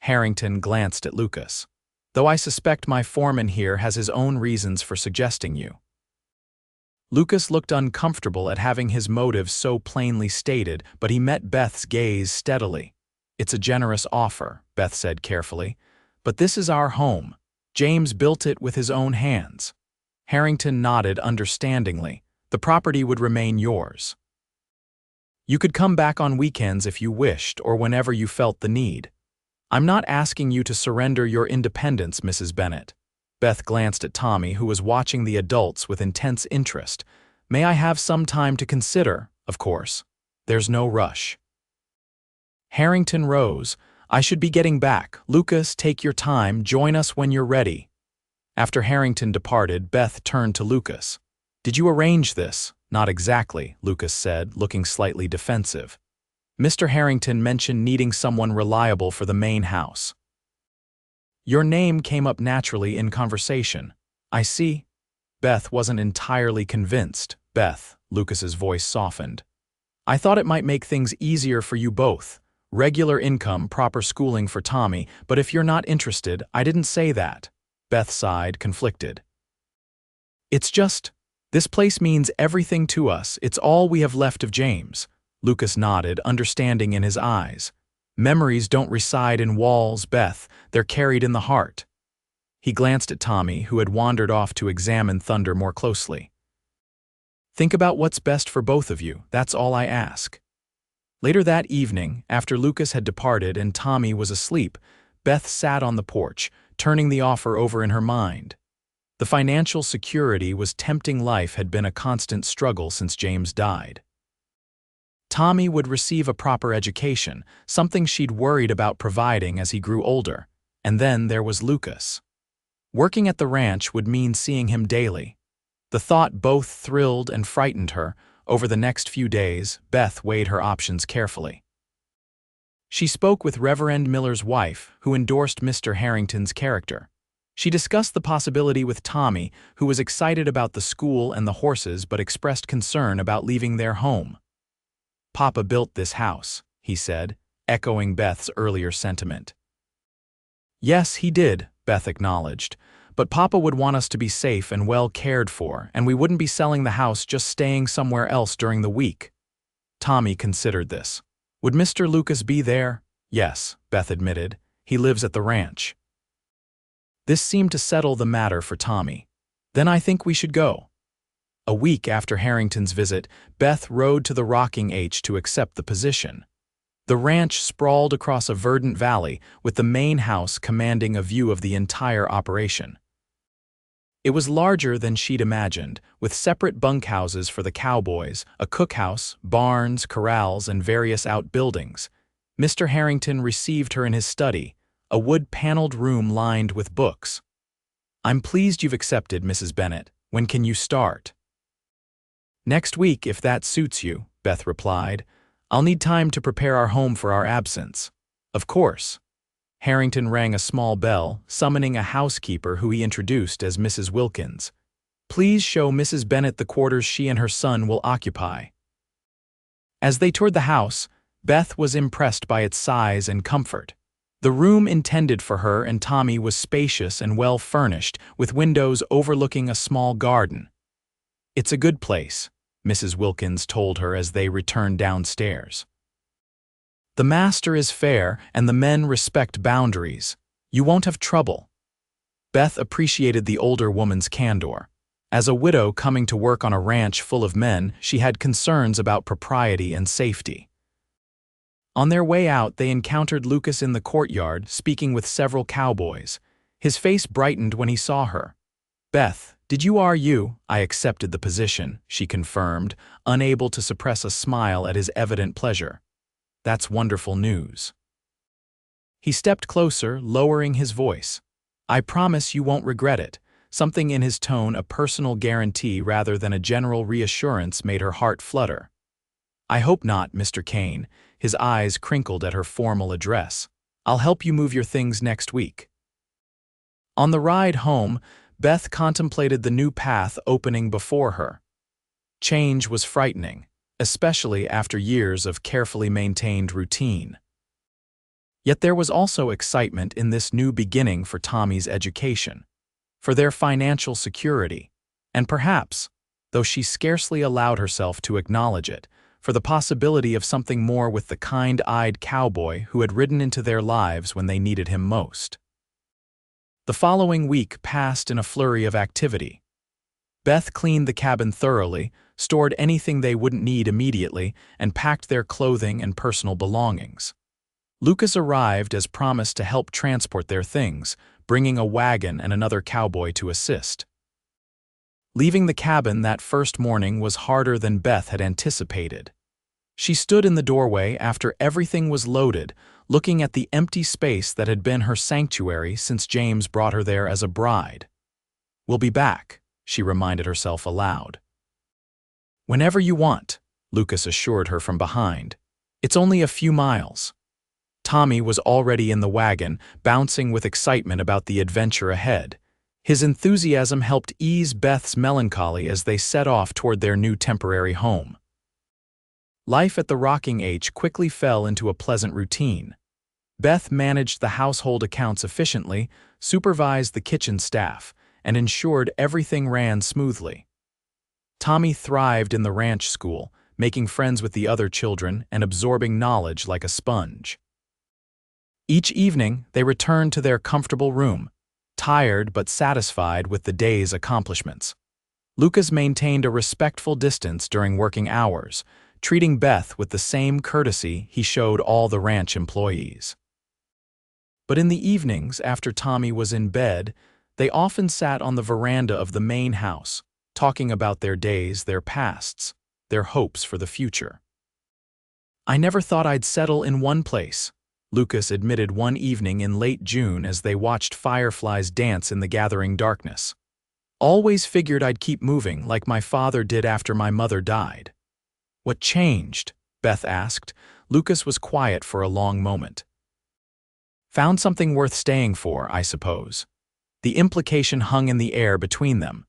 Harrington glanced at Lucas. "Though I suspect my foreman here has his own reasons for suggesting you." Lucas looked uncomfortable at having his motives so plainly stated, but he met Beth's gaze steadily. "It's a generous offer," Beth said carefully, "but this is our home. James built it with his own hands." Harrington nodded understandingly. "The property would remain yours. You could come back on weekends if you wished or whenever you felt the need. I'm not asking you to surrender your independence, Mrs. Bennett." Beth glanced at Tommy, who was watching the adults with intense interest. "May I have some time to consider, of course. There's no rush." Harrington rose. "I should be getting back. Lucas, take your time. Join us when you're ready." After Harrington departed, Beth turned to Lucas. "Did you arrange this?" "Not exactly," Lucas said, looking slightly defensive. "Mr. Harrington mentioned needing someone reliable for the main house. Your name came up naturally in conversation." "I see." Beth wasn't entirely convinced. "Beth," Lucas's voice softened, "I thought it might make things easier for you both. Regular income, proper schooling for Tommy, but if you're not interested, I didn't say that." Beth sighed, conflicted. "It's just, this place means everything to us. It's all we have left of James." Lucas nodded, understanding in his eyes. "Memories don't reside in walls, Beth. They're carried in the heart." He glanced at Tommy, who had wandered off to examine Thunder more closely. "Think about what's best for both of you. That's all I ask." Later that evening, after Lucas had departed and Tommy was asleep, Beth sat on the porch, turning the offer over in her mind. The financial security was tempting. Life had been a constant struggle since James died. Tommy would receive a proper education, something she'd worried about providing as he grew older. And then there was Lucas. Working at the ranch would mean seeing him daily. The thought both thrilled and frightened her. Over the next few days, Beth weighed her options carefully. She spoke with Reverend Miller's wife, who endorsed Mr. Harrington's character. She discussed the possibility with Tommy, who was excited about the school and the horses but expressed concern about leaving their home. "Papa built this house," he said, echoing Beth's earlier sentiment. "Yes, he did," Beth acknowledged, "but Papa would want us to be safe and well cared for, and we wouldn't be selling the house, just staying somewhere else during the week." Tommy considered this. "Would Mr. Lucas be there?" "Yes," Beth admitted. "He lives at the ranch." This seemed to settle the matter for Tommy. "Then I think we should go." A week after Harrington's visit, Beth rode to the Rocking H to accept the position. The ranch sprawled across a verdant valley, with the main house commanding a view of the entire operation. It was larger than she'd imagined, with separate bunkhouses for the cowboys, a cookhouse, barns, corrals, and various outbuildings. Mr. Harrington received her in his study, a wood-paneled room lined with books. "I'm pleased you've accepted, Mrs. Bennett. When can you start?" "Next week, if that suits you," Beth replied. "I'll need time to prepare our home for our absence." "Of course." Harrington rang a small bell, summoning a housekeeper who he introduced as Mrs. Wilkins. "Please show Mrs. Bennett the quarters she and her son will occupy." As they toured the house, Beth was impressed by its size and comfort. The room intended for her and Tommy was spacious and well-furnished, with windows overlooking a small garden. "It's a good place," Mrs. Wilkins told her as they returned downstairs. "The master is fair, and the men respect boundaries. You won't have trouble." Beth appreciated the older woman's candor. As a widow coming to work on a ranch full of men, she had concerns about propriety and safety. On their way out, they encountered Lucas in the courtyard, speaking with several cowboys. His face brightened when he saw her. "Beth, did you RU?" "I accepted the position," she confirmed, unable to suppress a smile at his evident pleasure. "That's wonderful news." He stepped closer, lowering his voice. "I promise you won't regret it." Something in his tone, a personal guarantee rather than a general reassurance, made her heart flutter. "I hope not, Mr. Kane." His eyes crinkled at her formal address. "I'll help you move your things next week." On the ride home, Beth contemplated the new path opening before her. Change was frightening, especially after years of carefully maintained routine. Yet there was also excitement in this new beginning for Tommy's education, for their financial security, and perhaps, though she scarcely allowed herself to acknowledge it, for the possibility of something more with the kind-eyed cowboy who had ridden into their lives when they needed him most. The following week passed in a flurry of activity. Beth cleaned the cabin thoroughly, stored anything they wouldn't need immediately, and packed their clothing and personal belongings. Lucas arrived as promised to help transport their things, bringing a wagon and another cowboy to assist. Leaving the cabin that first morning was harder than Beth had anticipated. She stood in the doorway after everything was loaded, looking at the empty space that had been her sanctuary since James brought her there as a bride. "We'll be back," she reminded herself aloud. "Whenever you want," Lucas assured her from behind. "It's only a few miles." Tommy was already in the wagon, bouncing with excitement about the adventure ahead. His enthusiasm helped ease Beth's melancholy as they set off toward their new temporary home. Life at the Rocking H quickly fell into a pleasant routine. Beth managed the household accounts efficiently, supervised the kitchen staff, and ensured everything ran smoothly. Tommy thrived in the ranch school, making friends with the other children and absorbing knowledge like a sponge. Each evening, they returned to their comfortable room, tired but satisfied with the day's accomplishments. Lucas maintained a respectful distance during working hours, treating Beth with the same courtesy he showed all the ranch employees. But in the evenings, after Tommy was in bed, they often sat on the veranda of the main house, talking about their days, their pasts, their hopes for the future. "I never thought I'd settle in one place," Lucas admitted one evening in late June as they watched fireflies dance in the gathering darkness. "Always figured I'd keep moving like my father did after my mother died." "What changed?" Beth asked. Lucas was quiet for a long moment. "Found something worth staying for, I suppose." The implication hung in the air between them.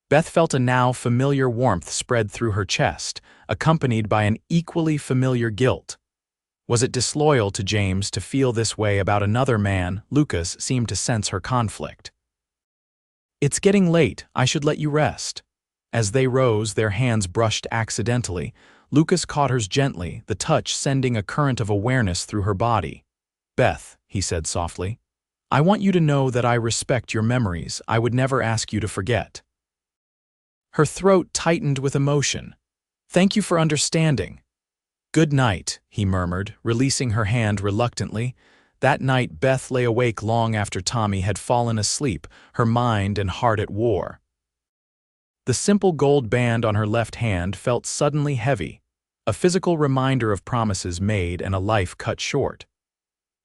Beth felt a now familiar warmth spread through her chest, accompanied by an equally familiar guilt. Was it disloyal to James to feel this way about another man? Lucas seemed to sense her conflict. "It's getting late, I should let you rest." As they rose, their hands brushed accidentally. Lucas caught hers gently, the touch sending a current of awareness through her body. "Beth," he said softly, "I want you to know that I respect your memories. I would never ask you to forget." Her throat tightened with emotion. "Thank you for understanding." "Good night," he murmured, releasing her hand reluctantly. That night, Beth lay awake long after Tommy had fallen asleep, her mind and heart at war. The simple gold band on her left hand felt suddenly heavy, a physical reminder of promises made and a life cut short.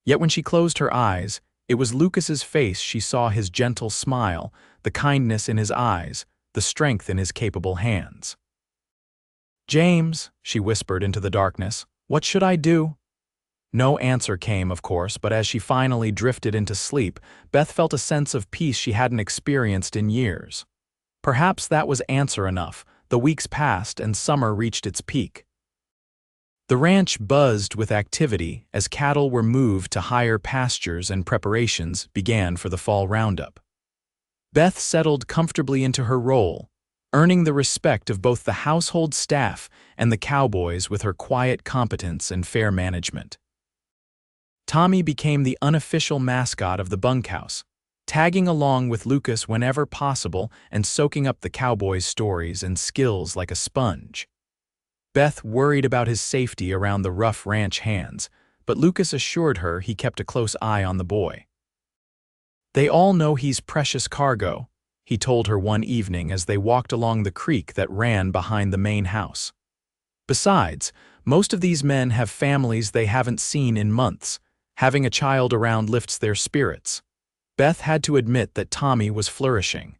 Yet when she closed her eyes, it was Lucas's face she saw, his gentle smile, the kindness in his eyes, the strength in his capable hands. "James," she whispered into the darkness, "what should I do?" No answer came, of course, but as she finally drifted into sleep, Beth felt a sense of peace she hadn't experienced in years. Perhaps that was answer enough. The weeks passed and summer reached its peak. The ranch buzzed with activity as cattle were moved to higher pastures and preparations began for the fall roundup. Beth settled comfortably into her role, earning the respect of both the household staff and the cowboys with her quiet competence and fair management. Tommy became the unofficial mascot of the bunkhouse, tagging along with Lucas whenever possible and soaking up the cowboys' stories and skills like a sponge. Beth worried about his safety around the rough ranch hands, but Lucas assured her he kept a close eye on the boy. "They all know he's precious cargo," he told her one evening as they walked along the creek that ran behind the main house. "Besides, most of these men have families they haven't seen in months. Having a child around lifts their spirits." Beth had to admit that Tommy was flourishing.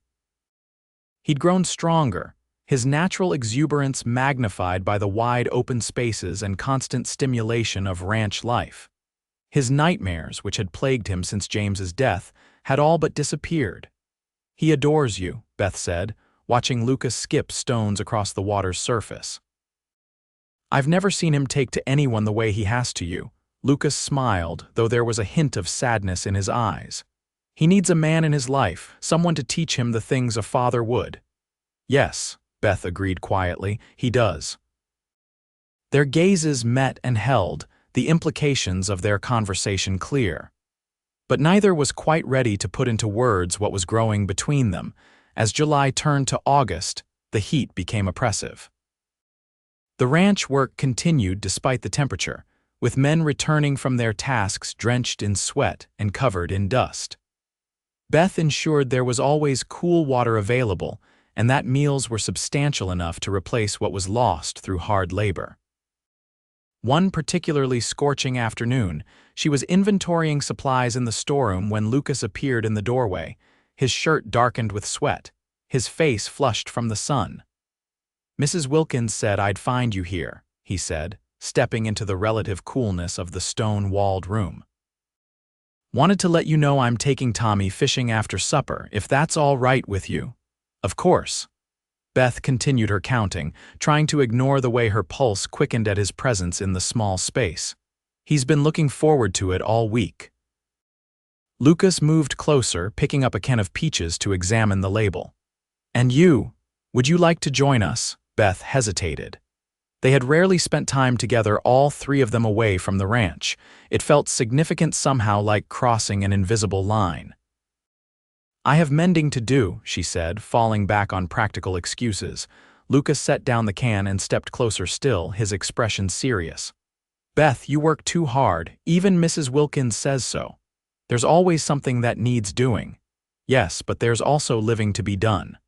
He'd grown stronger, his natural exuberance magnified by the wide open spaces and constant stimulation of ranch life. His nightmares, which had plagued him since James's death, had all but disappeared. "He adores you," Beth said, watching Lucas skip stones across the water's surface. "I've never seen him take to anyone the way he has to you." Lucas smiled, though there was a hint of sadness in his eyes. "He needs a man in his life, someone to teach him the things a father would." "Yes," Beth agreed quietly, "he does." Their gazes met and held, the implications of their conversation clear. But neither was quite ready to put into words what was growing between them. As July turned to August, the heat became oppressive. The ranch work continued despite the temperature, with men returning from their tasks drenched in sweat and covered in dust. Beth ensured there was always cool water available and that meals were substantial enough to replace what was lost through hard labor. One particularly scorching afternoon, she was inventorying supplies in the storeroom when Lucas appeared in the doorway, his shirt darkened with sweat, his face flushed from the sun. "Mrs. Wilkins said I'd find you here," he said, stepping into the relative coolness of the stone-walled room. "Wanted to let you know I'm taking Tommy fishing after supper, if that's all right with you." "Of course." Beth continued her counting, trying to ignore the way her pulse quickened at his presence in the small space. "He's been looking forward to it all week." Lucas moved closer, picking up a can of peaches to examine the label. "And you? Would you like to join us?" Beth hesitated. They had rarely spent time together, all three of them away from the ranch. It felt significant, somehow like crossing an invisible line. "I have mending to do," she said, falling back on practical excuses. Lucas set down the can and stepped closer still, his expression serious. "Beth, you work too hard. Even Mrs. Wilkins says so. There's always something that needs doing." "Yes, but there's also living to be done."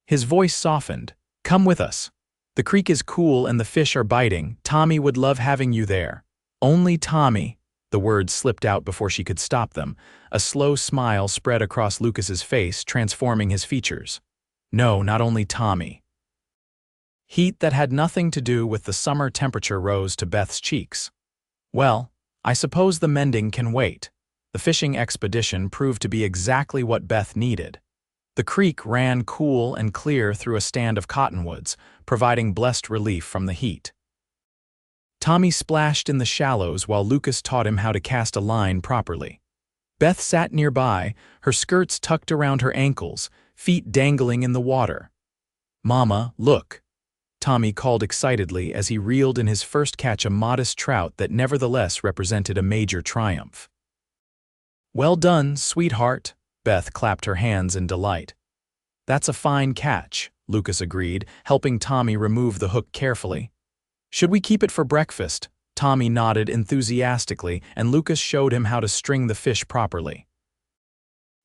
His voice softened. "Come with us. The creek is cool and the fish are biting. Tommy would love having you there." "Only Tommy." The words slipped out before she could stop them. A slow smile spread across Lucas's face, transforming his features. "No, not only Tommy." Heat that had nothing to do with the summer temperature rose to Beth's cheeks. "Well, I suppose the mending can wait." The fishing expedition proved to be exactly what Beth needed. The creek ran cool and clear through a stand of cottonwoods, providing blessed relief from the heat. Tommy splashed in the shallows while Lucas taught him how to cast a line properly. Beth sat nearby, her skirts tucked around her ankles, feet dangling in the water. "Mama, look," Tommy called excitedly as he reeled in his first catch, a modest trout that nevertheless represented a major triumph. "Well done, sweetheart," Beth clapped her hands in delight. "That's a fine catch," Lucas agreed, helping Tommy remove the hook carefully. "Should we keep it for breakfast?" Tommy nodded enthusiastically, and Lucas showed him how to string the fish properly.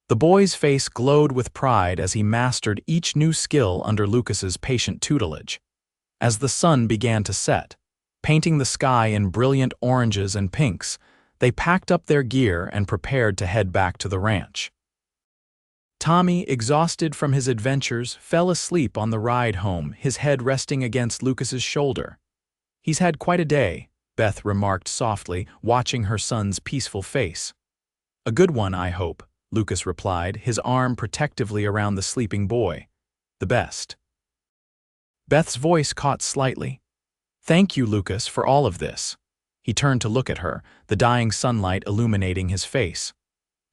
The boy's face glowed with pride as he mastered each new skill under Lucas's patient tutelage. As the sun began to set, painting the sky in brilliant oranges and pinks, they packed up their gear and prepared to head back to the ranch. Tommy, exhausted from his adventures, fell asleep on the ride home, his head resting against Lucas's shoulder. "He's had quite a day," Beth remarked softly, watching her son's peaceful face. "A good one, I hope," Lucas replied, his arm protectively around the sleeping boy. "The best." Beth's voice caught slightly. "Thank you, Lucas, for all of this." He turned to look at her, the dying sunlight illuminating his face.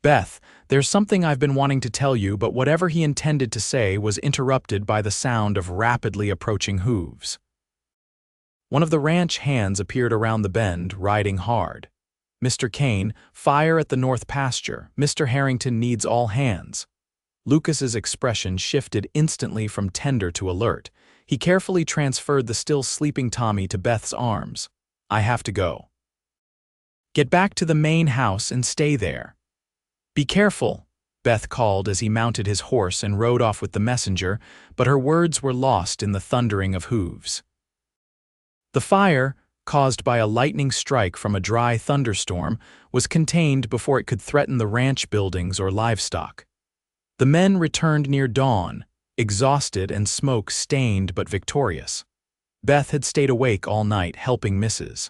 "Beth, there's something I've been wanting to tell you," but whatever he intended to say was interrupted by the sound of rapidly approaching hooves. One of the ranch hands appeared around the bend, riding hard. "Mr. Kane, fire at the north pasture. Mr. Harrington needs all hands." Lucas's expression shifted instantly from tender to alert. He carefully transferred the still sleeping Tommy to Beth's arms. "I have to go." "Get back to the main house and stay there." "Be careful," Beth called as he mounted his horse and rode off with the messenger, but her words were lost in the thundering of hooves. The fire, caused by a lightning strike from a dry thunderstorm, was contained before it could threaten the ranch buildings or livestock. The men returned near dawn, exhausted and smoke-stained but victorious. Beth had stayed awake all night helping Mrs.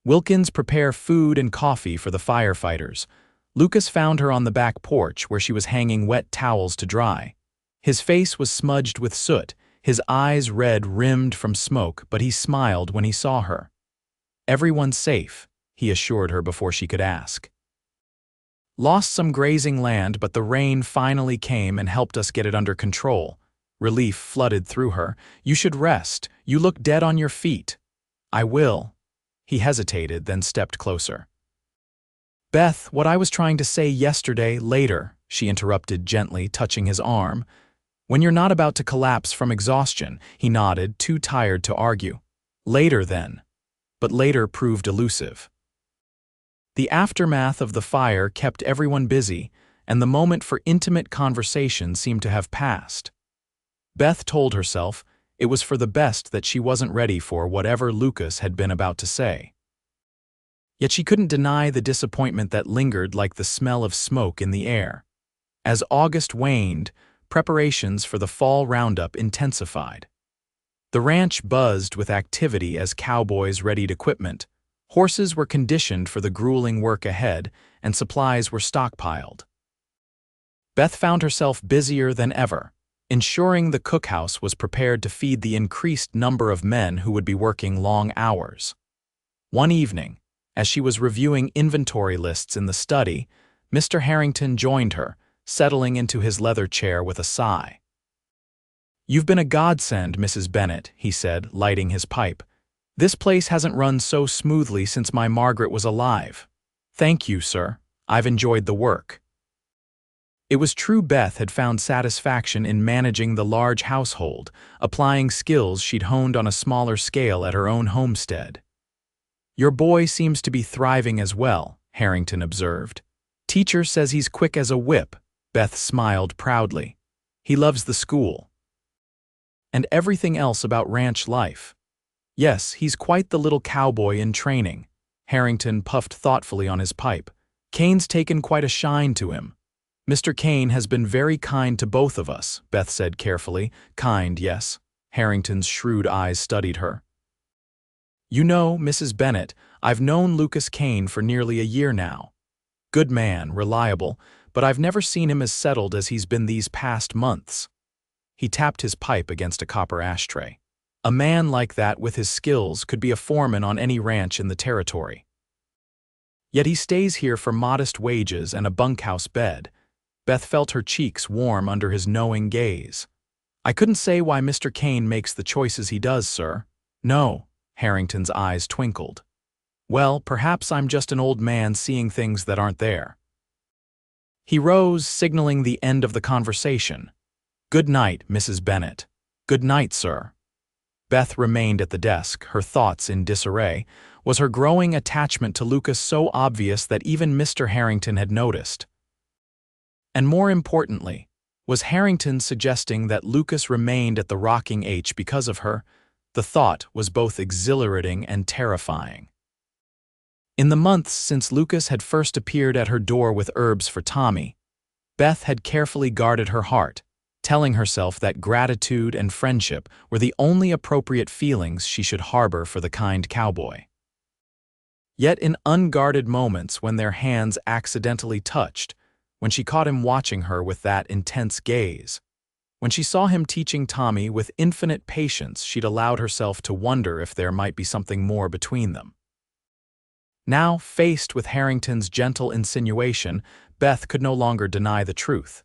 Wilkins prepare food and coffee for the firefighters. Lucas found her on the back porch where she was hanging wet towels to dry. His face was smudged with soot, his eyes red-rimmed from smoke, but he smiled when he saw her. "Everyone's safe," he assured her before she could ask. "Lost some grazing land, but the rain finally came and helped us get it under control." Relief flooded through her. "You should rest. You look dead on your feet." "I will." He hesitated, then stepped closer. "Beth, what I was trying to say yesterday, later," she interrupted gently, touching his arm. "When you're not about to collapse from exhaustion," he nodded, too tired to argue. "Later, then." But later proved elusive. The aftermath of the fire kept everyone busy, and the moment for intimate conversation seemed to have passed. Beth told herself, It was for the best that she wasn't ready for whatever Lucas had been about to say. Yet she couldn't deny the disappointment that lingered like the smell of smoke in the air. As August waned, preparations for the fall roundup intensified. The ranch buzzed with activity as cowboys readied equipment. Horses were conditioned for the grueling work ahead, and supplies were stockpiled. Beth found herself busier than ever, ensuring the cookhouse was prepared to feed the increased number of men who would be working long hours. One evening, as she was reviewing inventory lists in the study, Mr. Harrington joined her, settling into his leather chair with a sigh. "You've been a godsend, Mrs. Bennett," he said, lighting his pipe. "This place hasn't run so smoothly since my Margaret was alive." "Thank you, sir. I've enjoyed the work." It was true Beth had found satisfaction in managing the large household, applying skills she'd honed on a smaller scale at her own homestead. "Your boy seems to be thriving as well," Harrington observed. "Teacher says he's quick as a whip." Beth smiled proudly. "He loves the school and everything else about ranch life." "Yes, he's quite the little cowboy in training." Harrington puffed thoughtfully on his pipe. "Kane's taken quite a shine to him." "Mr. Kane has been very kind to both of us," Beth said carefully. "Kind, yes." Harrington's shrewd eyes studied her. "You know, Mrs. Bennett, I've known Lucas Kane for nearly a year now. Good man, reliable, but I've never seen him as settled as he's been these past months." He tapped his pipe against a copper ashtray. "A man like that with his skills could be a foreman on any ranch in the territory. Yet he stays here for modest wages and a bunkhouse bed." Beth felt her cheeks warm under his knowing gaze. "I couldn't say why Mr. Kane makes the choices he does, sir." "No," Harrington's eyes twinkled. "Well, perhaps I'm just an old man seeing things that aren't there." He rose, signaling the end of the conversation. "Good night, Mrs. Bennett." "Good night, sir." Beth remained at the desk, her thoughts in disarray. Was her growing attachment to Lucas so obvious that even Mr. Harrington had noticed? And more importantly, was Harrington suggesting that Lucas remained at the rocking H because of her? The thought was both exhilarating and terrifying. In the months since Lucas had first appeared at her door with herbs for Tommy, Beth had carefully guarded her heart, telling herself that gratitude and friendship were the only appropriate feelings she should harbor for the kind cowboy. Yet in unguarded moments when their hands accidentally touched, when she caught him watching her with that intense gaze, when she saw him teaching Tommy with infinite patience, she'd allowed herself to wonder if there might be something more between them. Now, faced with Harrington's gentle insinuation, Beth could no longer deny the truth.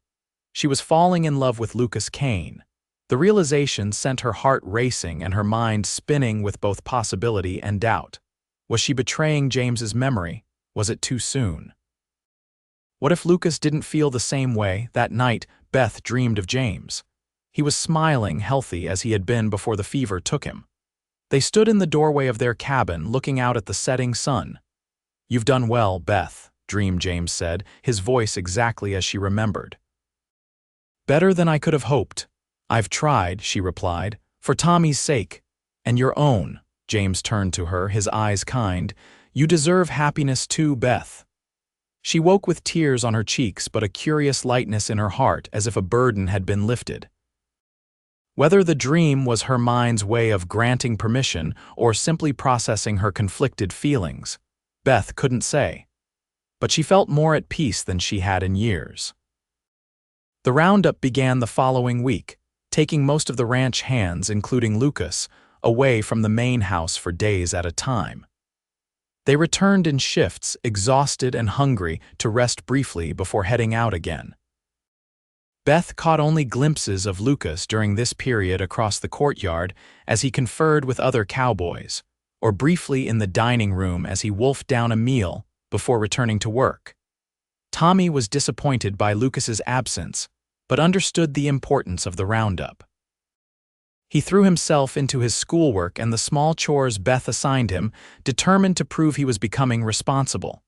She was falling in love with Lucas Kane. The realization sent her heart racing and her mind spinning with both possibility and doubt. Was she betraying James's memory? Was it too soon? What if Lucas didn't feel the same way? That night, Beth dreamed of James. He was smiling, healthy as he had been before the fever took him. They stood in the doorway of their cabin, looking out at the setting sun. "You've done well, Beth," Dream James said, his voice exactly as she remembered. "Better than I could have hoped." "I've tried," she replied, "for Tommy's sake. And your own." James turned to her, his eyes kind. "You deserve happiness too, Beth." She woke with tears on her cheeks but a curious lightness in her heart, as if a burden had been lifted. Whether the dream was her mind's way of granting permission or simply processing her conflicted feelings, Beth couldn't say. But she felt more at peace than she had in years. The roundup began the following week, taking most of the ranch hands, including Lucas, away from the main house for days at a time. They returned in shifts, exhausted and hungry, to rest briefly before heading out again. Beth caught only glimpses of Lucas during this period across the courtyard as he conferred with other cowboys, or briefly in the dining room as he wolfed down a meal before returning to work. Tommy was disappointed by Lucas's absence, but understood the importance of the roundup. He threw himself into his schoolwork and the small chores Beth assigned him, determined to prove he was becoming responsible.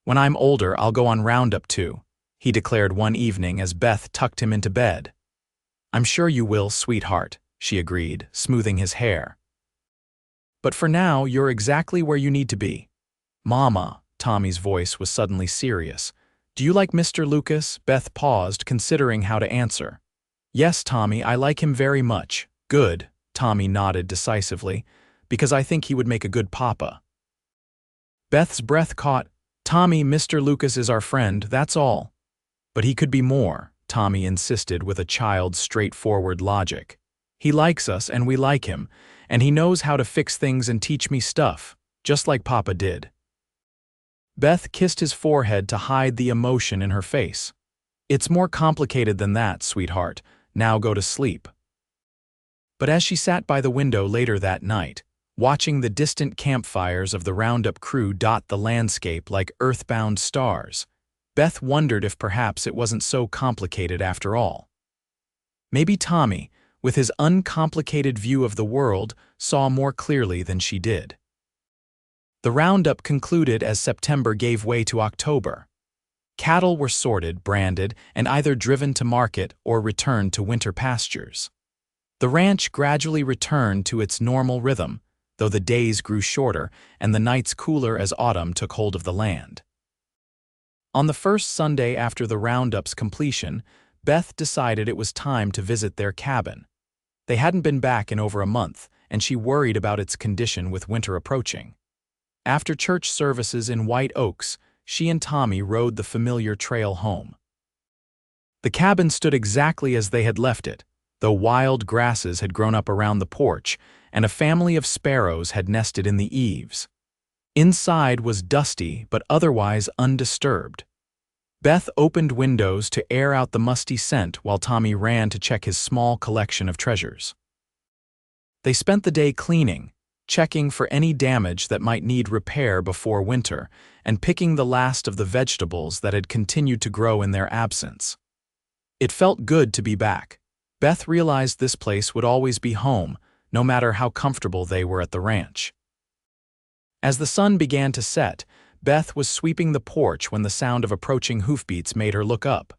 "When I'm older, I'll go on roundup too," he declared one evening as Beth tucked him into bed. "I'm sure you will, sweetheart," she agreed, smoothing his hair. "But for now, you're exactly where you need to be." "Mama," Tommy's voice was suddenly serious. "Do you like Mr. Lucas?" Beth paused, considering how to answer. "Yes, Tommy, I like him very much." "Good," Tommy nodded decisively, "because I think he would make a good papa." Beth's breath caught. "Tommy, Mr. Lucas is our friend, that's all." "But he could be more," Tommy insisted with a child's straightforward logic. "He likes us and we like him, and he knows how to fix things and teach me stuff, just like Papa did." Beth kissed his forehead to hide the emotion in her face. "It's more complicated than that, sweetheart. Now go to sleep." But as she sat by the window later that night, watching the distant campfires of the roundup crew dot the landscape like earthbound stars, Beth wondered if perhaps it wasn't so complicated after all. Maybe Tommy, with his uncomplicated view of the world, saw more clearly than she did. The roundup concluded as September gave way to October. Cattle were sorted, branded, and either driven to market or returned to winter pastures. The ranch gradually returned to its normal rhythm, though the days grew shorter and the nights cooler as autumn took hold of the land. On the first Sunday after the roundup's completion, Beth decided it was time to visit their cabin. They hadn't been back in over a month, and she worried about its condition with winter approaching. After church services in White Oaks, she and Tommy rode the familiar trail home. The cabin stood exactly as they had left it, though wild grasses had grown up around the porch and a family of sparrows had nested in the eaves. Inside was dusty but otherwise undisturbed. Beth opened windows to air out the musty scent while Tommy ran to check his small collection of treasures. They spent the day cleaning, checking for any damage that might need repair before winter, and picking the last of the vegetables that had continued to grow in their absence. It felt good to be back. Beth realized this place would always be home, no matter how comfortable they were at the ranch. As the sun began to set, Beth was sweeping the porch when the sound of approaching hoofbeats made her look up.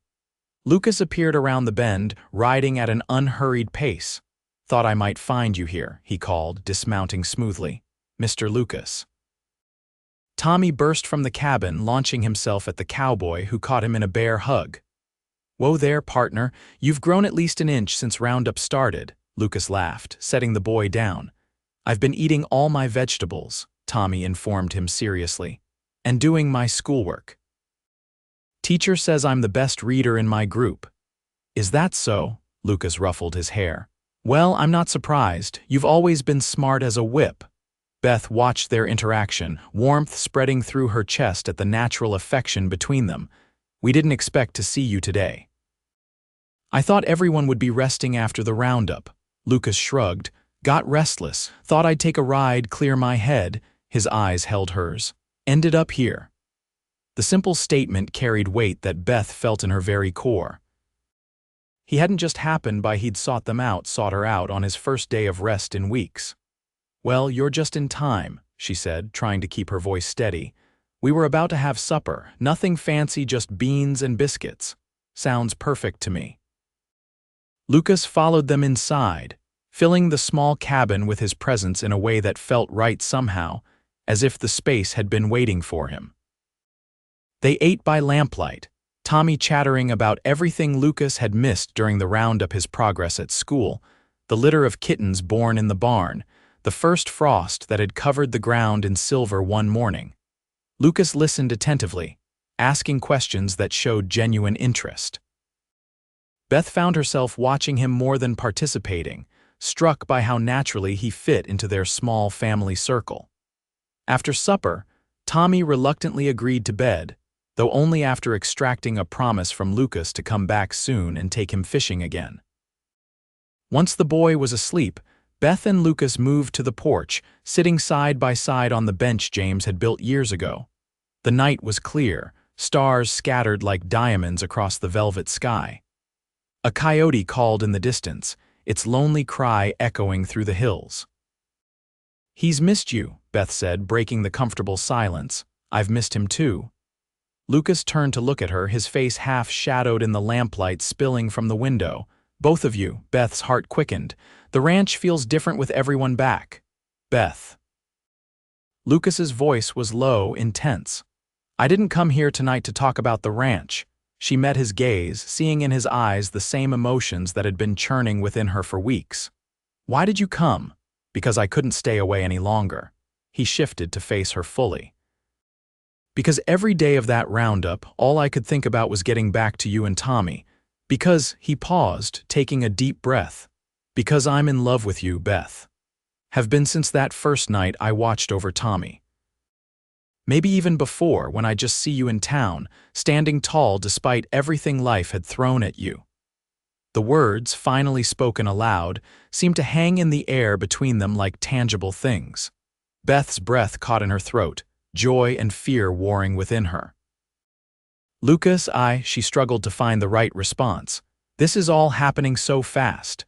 Lucas appeared around the bend, riding at an unhurried pace. "Thought I might find you here," he called, dismounting smoothly. "Mr. Lucas." Tommy burst from the cabin, launching himself at the cowboy, who caught him in a bear hug. "Whoa there, partner, you've grown at least an inch since roundup started," Lucas laughed, setting the boy down. "I've been eating all my vegetables," Tommy informed him seriously, "and doing my schoolwork. Teacher says I'm the best reader in my group." "Is that so?" Lucas ruffled his hair. "Well, I'm not surprised. You've always been smart as a whip." Beth watched their interaction, warmth spreading through her chest at the natural affection between them. "We didn't expect to see you today." "I thought everyone would be resting after the roundup." Lucas shrugged. "Got restless. Thought I'd take a ride, clear my head." His eyes held hers. "Ended up here." The simple statement carried weight that Beth felt in her very core. He hadn't just happened by he'd sought her out on his first day of rest in weeks. "Well, you're just in time," she said, trying to keep her voice steady. "We were about to have supper. Nothing fancy, just beans and biscuits. Sounds perfect to me." Lucas followed them inside, filling the small cabin with his presence in a way that felt right somehow, as if the space had been waiting for him. They ate by lamplight, Tommy chattering about everything Lucas had missed during the roundup, his progress at school, the litter of kittens born in the barn, the first frost that had covered the ground in silver one morning. Lucas listened attentively, asking questions that showed genuine interest. Beth found herself watching him more than participating, struck by how naturally he fit into their small family circle. After supper, Tommy reluctantly agreed to bed, though only after extracting a promise from Lucas to come back soon and take him fishing again. Once the boy was asleep, Beth and Lucas moved to the porch, sitting side by side on the bench James had built years ago. The night was clear, stars scattered like diamonds across the velvet sky. A coyote called in the distance, its lonely cry echoing through the hills. "He's missed you," Beth said, breaking the comfortable silence. "I've missed him too." Lucas turned to look at her, his face half shadowed in the lamplight spilling from the window. "Both of you," Beth's heart quickened, The ranch feels different with everyone back. Beth. Lucas's voice was low, intense. I didn't come here tonight to talk about the ranch. She met his gaze, seeing in his eyes the same emotions that had been churning within her for weeks. Why did you come? Because I couldn't stay away any longer. He shifted to face her fully. Because every day of that roundup, all I could think about was getting back to you and Tommy. Because, he paused, taking a deep breath. Because I'm in love with you, Beth. Have been since that first night I watched over Tommy. Maybe even before, when I just see you in town, standing tall despite everything life had thrown at you. The words, finally spoken aloud, seemed to hang in the air between them like tangible things. Beth's breath caught in her throat, joy and fear warring within her. Lucas, she struggled to find the right response. This is all happening so fast.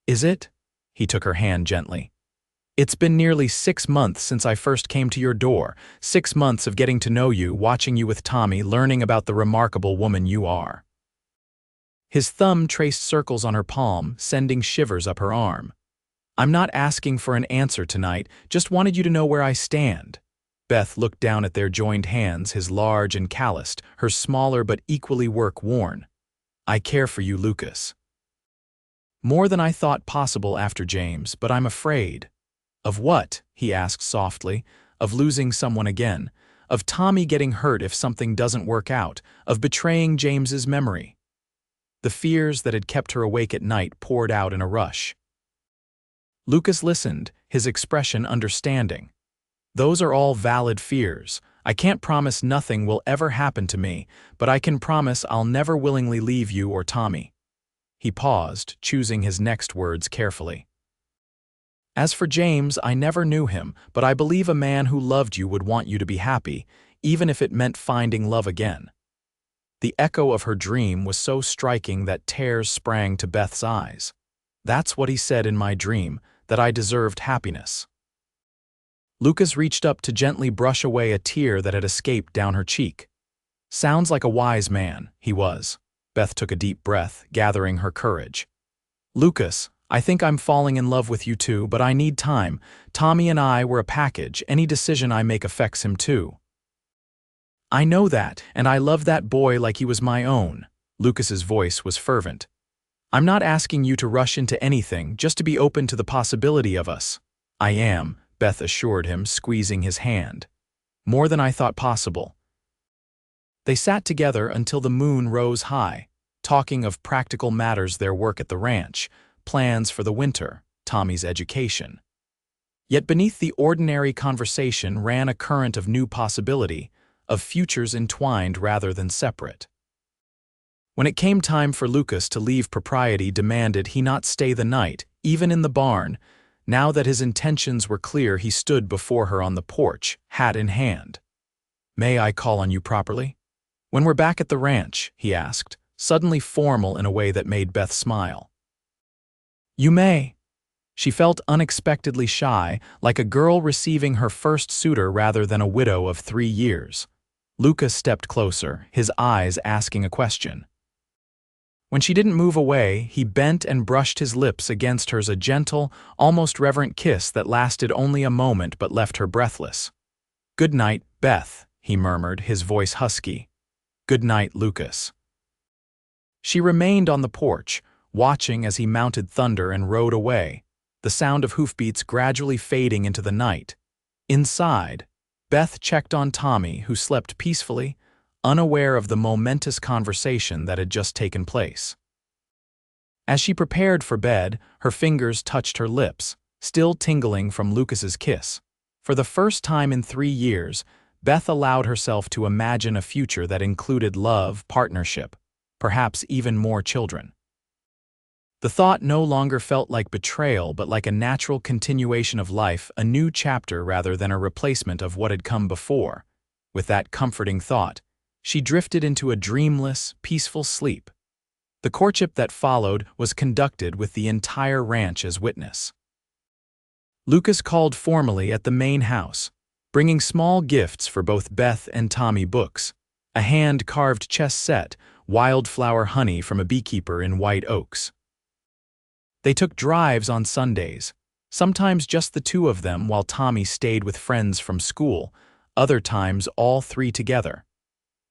Is it? He took her hand gently. It's been nearly 6 months since I first came to your door, 6 months of getting to know you, watching you with Tommy, learning about the remarkable woman you are. His thumb traced circles on her palm, sending shivers up her arm. I'm not asking for an answer tonight, just wanted you to know where I stand. Beth looked down at their joined hands, his large and calloused, hers smaller but equally work-worn. I care for you, Lucas. More than I thought possible after James, but I'm afraid. Of what? He asked softly. Of losing someone again. Of Tommy getting hurt if something doesn't work out. Of betraying James's memory. The fears that had kept her awake at night poured out in a rush. Lucas listened, his expression understanding. Those are all valid fears. I can't promise nothing will ever happen to me, but I can promise I'll never willingly leave you or Tommy. He paused, choosing his next words carefully. As for James, I never knew him, but I believe a man who loved you would want you to be happy, even if it meant finding love again. The echo of her dream was so striking that tears sprang to Beth's eyes. That's what he said in my dream, that I deserved happiness. Lucas reached up to gently brush away a tear that had escaped down her cheek. Sounds like a wise man, he was. Beth took a deep breath, gathering her courage. Lucas, I think I'm falling in love with you too, but I need time. Tommy and I were a package. Any decision I make affects him too. I know that, and I love that boy like he was my own. Lucas's voice was fervent. I'm not asking you to rush into anything, just to be open to the possibility of us. I am, Beth assured him, squeezing his hand. More than I thought possible. They sat together until the moon rose high, talking of practical matters, their work at the ranch, plans for the winter, Tommy's education. Yet beneath the ordinary conversation ran a current of new possibility, of futures entwined rather than separate. When it came time for Lucas to leave, propriety demanded he not stay the night, even in the barn. Now that his intentions were clear, he stood before her on the porch, hat in hand. May I call on you properly? When we're back at the ranch, he asked, suddenly formal in a way that made Beth smile. You may. She felt unexpectedly shy, like a girl receiving her first suitor rather than a widow of 3 years. Lucas stepped closer, his eyes asking a question. When she didn't move away, he bent and brushed his lips against hers, a gentle, almost reverent kiss that lasted only a moment but left her breathless. Good night, Beth, he murmured, his voice husky. Good night, Lucas. She remained on the porch, watching as he mounted Thunder and rode away, the sound of hoofbeats gradually fading into the night. Inside, Beth checked on Tommy, who slept peacefully, unaware of the momentous conversation that had just taken place. As she prepared for bed, her fingers touched her lips, still tingling from Lucas's kiss. For the first time in 3 years, Beth allowed herself to imagine a future that included love, partnership, perhaps even more children. The thought no longer felt like betrayal, but like a natural continuation of life, a new chapter rather than a replacement of what had come before. With that comforting thought, she drifted into a dreamless, peaceful sleep. The courtship that followed was conducted with the entire ranch as witness. Lucas called formally at the main house, bringing small gifts for both Beth and Tommy, books, a hand-carved chess set, wildflower honey from a beekeeper in White Oaks. They took drives on Sundays, sometimes just the two of them while Tommy stayed with friends from school, other times all three together.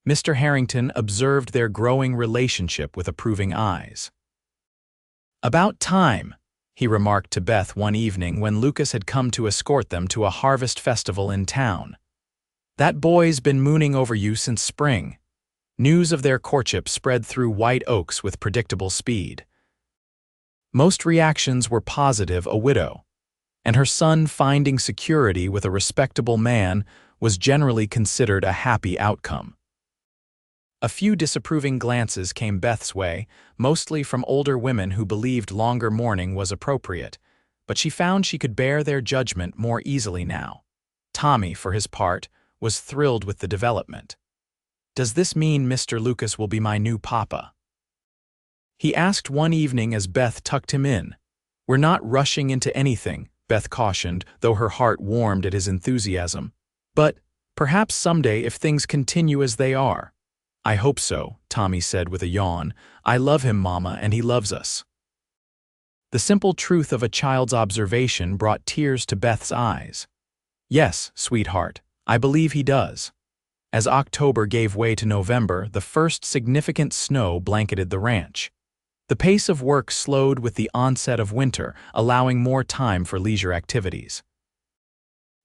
Mr. Harrington observed their growing relationship with approving eyes. "About time," he remarked to Beth one evening when Lucas had come to escort them to a harvest festival in town. "That boy's been mooning over you since spring." News of their courtship spread through White Oaks with predictable speed. Most reactions were positive. A widow, and her son finding security with a respectable man was generally considered a happy outcome. A few disapproving glances came Beth's way, mostly from older women who believed longer mourning was appropriate, but she found she could bear their judgment more easily now. Tommy, for his part, was thrilled with the development. "Does this mean Mr. Lucas will be my new papa?" he asked one evening as Beth tucked him in. "We're not rushing into anything," Beth cautioned, though her heart warmed at his enthusiasm. "But perhaps someday if things continue as they are." "I hope so," Tommy said with a yawn. "I love him, Mama, and he loves us." The simple truth of a child's observation brought tears to Beth's eyes. "Yes, sweetheart, I believe he does." As October gave way to November, the first significant snow blanketed the ranch. The pace of work slowed with the onset of winter, allowing more time for leisure activities.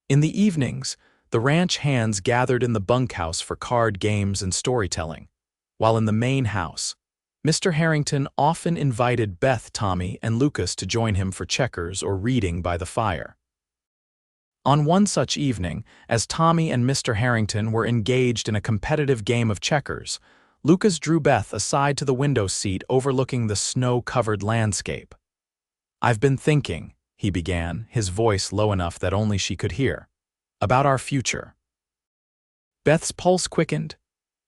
In the evenings, the ranch hands gathered in the bunkhouse for card games and storytelling, while in the main house, Mr. Harrington often invited Beth, Tommy, and Lucas to join him for checkers or reading by the fire. On one such evening, as Tommy and Mr. Harrington were engaged in a competitive game of checkers, Lucas drew Beth aside to the window seat overlooking the snow-covered landscape. "I've been thinking," he began, his voice low enough that only she could hear, "about our future." Beth's pulse quickened.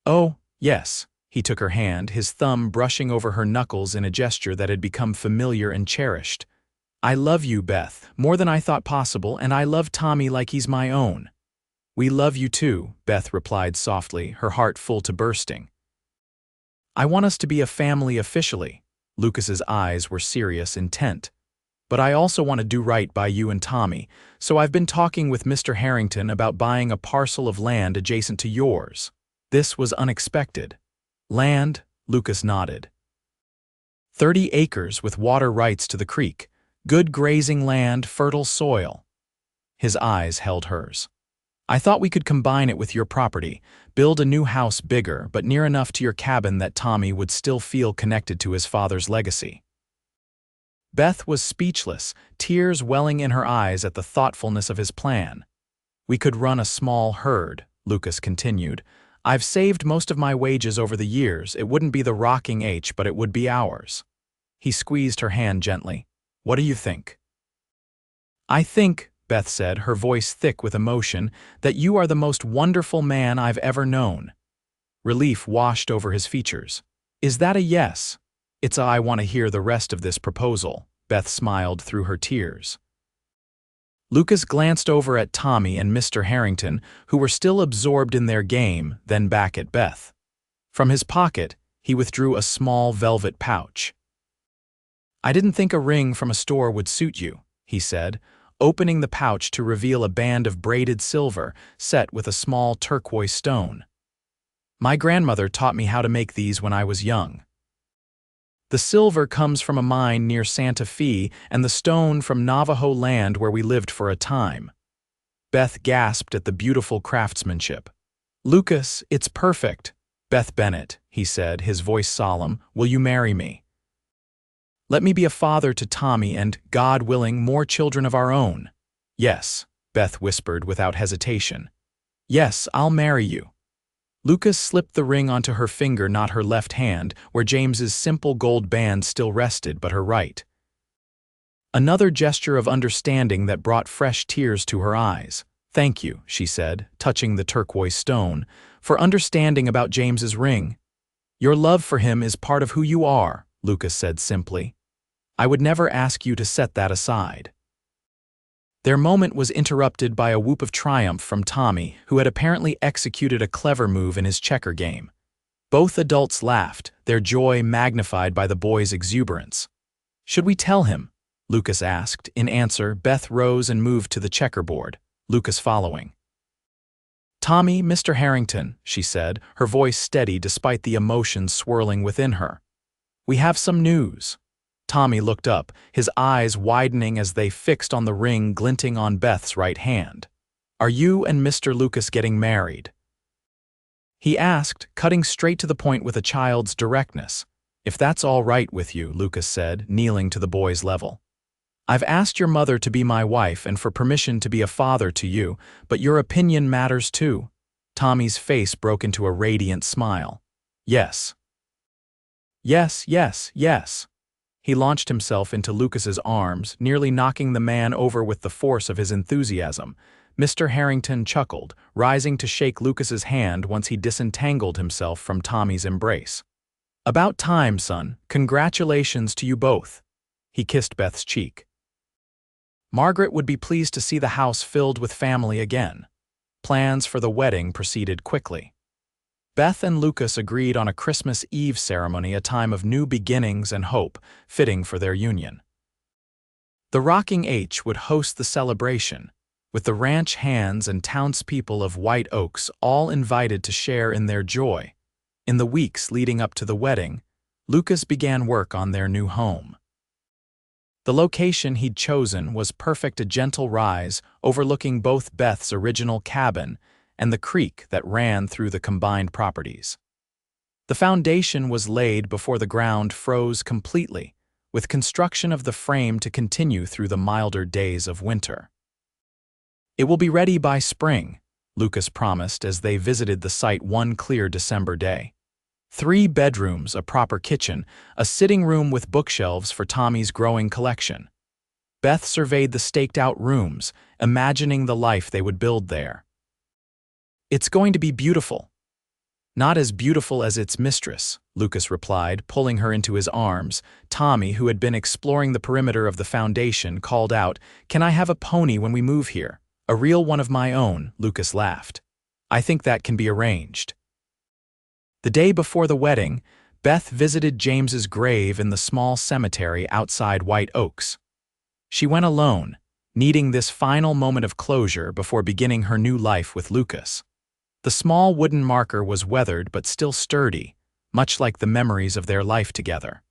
"Oh, yes." He took her hand, his thumb brushing over her knuckles in a gesture that had become familiar and cherished. "I love you, Beth, more than I thought possible, and I love Tommy like he's my own." "We love you too," Beth replied softly, her heart full to bursting. "I want us to be a family officially." Lucas's eyes were serious, intent. "But I also want to do right by you and Tommy, so I've been talking with Mr. Harrington about buying a parcel of land adjacent to yours." This was unexpected. "Land?" Lucas nodded. 30 acres with water rights to the creek. Good grazing land, fertile soil." His eyes held hers. "I thought we could combine it with your property, build a new house bigger but near enough to your cabin that Tommy would still feel connected to his father's legacy." Beth was speechless, tears welling in her eyes at the thoughtfulness of his plan. "We could run a small herd," Lucas continued. "I've saved most of my wages over the years. It wouldn't be the rocking H, but it would be ours." He squeezed her hand gently. "What do you think?" "I think," Beth said, her voice thick with emotion, "that you are the most wonderful man I've ever known." Relief washed over his features. "Is that a yes?" "It's I want to hear the rest of this proposal," Beth smiled through her tears. Lucas glanced over at Tommy and Mr. Harrington, who were still absorbed in their game, then back at Beth. From his pocket, he withdrew a small velvet pouch. "I didn't think a ring from a store would suit you," he said, opening the pouch to reveal a band of braided silver set with a small turquoise stone. "My grandmother taught me how to make these when I was young. The silver comes from a mine near Santa Fe and the stone from Navajo land where we lived for a time." Beth gasped at the beautiful craftsmanship. "Lucas, it's perfect." "Beth Bennett," he said, his voice solemn, "will you marry me? Let me be a father to Tommy and, God willing, more children of our own." "Yes," Beth whispered without hesitation. "Yes, I'll marry you." Lucas slipped the ring onto her finger, not her left hand, where James's simple gold band still rested, but her right. Another gesture of understanding that brought fresh tears to her eyes. "Thank you," she said, touching the turquoise stone, "for understanding about James's ring." "Your love for him is part of who you are," Lucas said simply. "I would never ask you to set that aside." Their moment was interrupted by a whoop of triumph from Tommy, who had apparently executed a clever move in his checker game. Both adults laughed, their joy magnified by the boy's exuberance. "Should we tell him?" Lucas asked. In answer, Beth rose and moved to the checkerboard, Lucas following. "Tommy, Mr. Harrington," she said, her voice steady despite the emotion swirling within her. "We have some news." Tommy looked up, his eyes widening as they fixed on the ring glinting on Beth's right hand. "Are you and Mr. Lucas getting married?" he asked, cutting straight to the point with a child's directness. "If that's all right with you," Lucas said, kneeling to the boy's level. "I've asked your mother to be my wife and for permission to be a father to you, but your opinion matters too." Tommy's face broke into a radiant smile. "Yes. Yes, yes, yes." He launched himself into Lucas's arms, nearly knocking the man over with the force of his enthusiasm. Mr. Harrington chuckled, rising to shake Lucas's hand once he disentangled himself from Tommy's embrace. "About time, son. Congratulations to you both." He kissed Beth's cheek. Margaret would be pleased to see the house filled with family again. Plans for the wedding proceeded quickly. Beth and Lucas agreed on a Christmas Eve ceremony, a time of new beginnings and hope, fitting for their union. The Rocking H would host the celebration, with the ranch hands and townspeople of White Oaks all invited to share in their joy. In the weeks leading up to the wedding, Lucas began work on their new home. The location he'd chosen was perfect, a gentle rise overlooking both Beth's original cabin and the creek that ran through the combined properties. The foundation was laid before the ground froze completely, with construction of the frame to continue through the milder days of winter. "It will be ready by spring," Lucas promised as they visited the site one clear December day. 3 bedrooms, a proper kitchen, a sitting room with bookshelves for Tommy's growing collection. Beth surveyed the staked-out rooms, imagining the life they would build there. "It's going to be beautiful." "Not as beautiful as its mistress," Lucas replied, pulling her into his arms. Tommy, who had been exploring the perimeter of the foundation, called out, "Can I have a pony when we move here? A real one of my own," Lucas laughed. "I think that can be arranged." The day before the wedding, Beth visited James's grave in the small cemetery outside White Oaks. She went alone, needing this final moment of closure before beginning her new life with Lucas. The small wooden marker was weathered but still sturdy, much like the memories of their life together.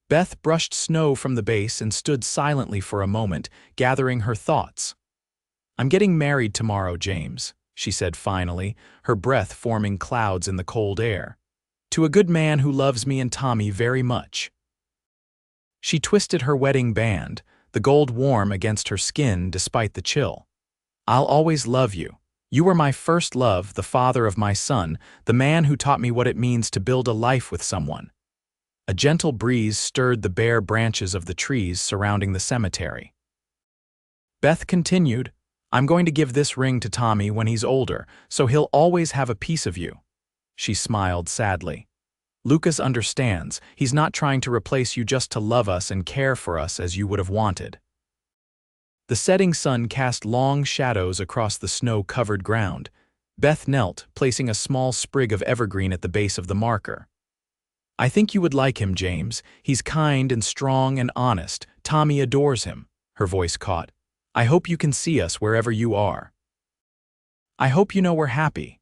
Beth brushed snow from the base and stood silently for a moment, gathering her thoughts. "I'm getting married tomorrow, James," she said finally, her breath forming clouds in the cold air. "To a good man who loves me and Tommy very much." She twisted her wedding band, the gold warm against her skin despite the chill. "I'll always love you. You were my first love, the father of my son, the man who taught me what it means to build a life with someone." A gentle breeze stirred the bare branches of the trees surrounding the cemetery. Beth continued, "I'm going to give this ring to Tommy when he's older, so he'll always have a piece of you." She smiled sadly. "Lucas understands. He's not trying to replace you, just to love us and care for us as you would have wanted." The setting sun cast long shadows across the snow-covered ground. Beth knelt, placing a small sprig of evergreen at the base of the marker. "I think you would like him, James. He's kind and strong and honest. Tommy adores him." Her voice caught. "I hope you can see us wherever you are. I hope you know we're happy."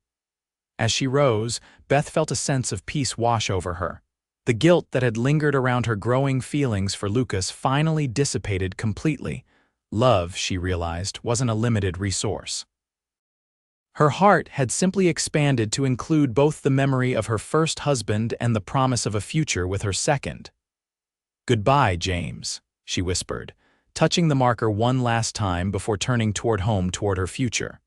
As she rose, Beth felt a sense of peace wash over her. The guilt that had lingered around her growing feelings for Lucas finally dissipated completely. Love, she realized, wasn't a limited resource. Her heart had simply expanded to include both the memory of her first husband and the promise of a future with her second. "Goodbye, James," she whispered, touching the marker one last time before turning toward home, toward her future.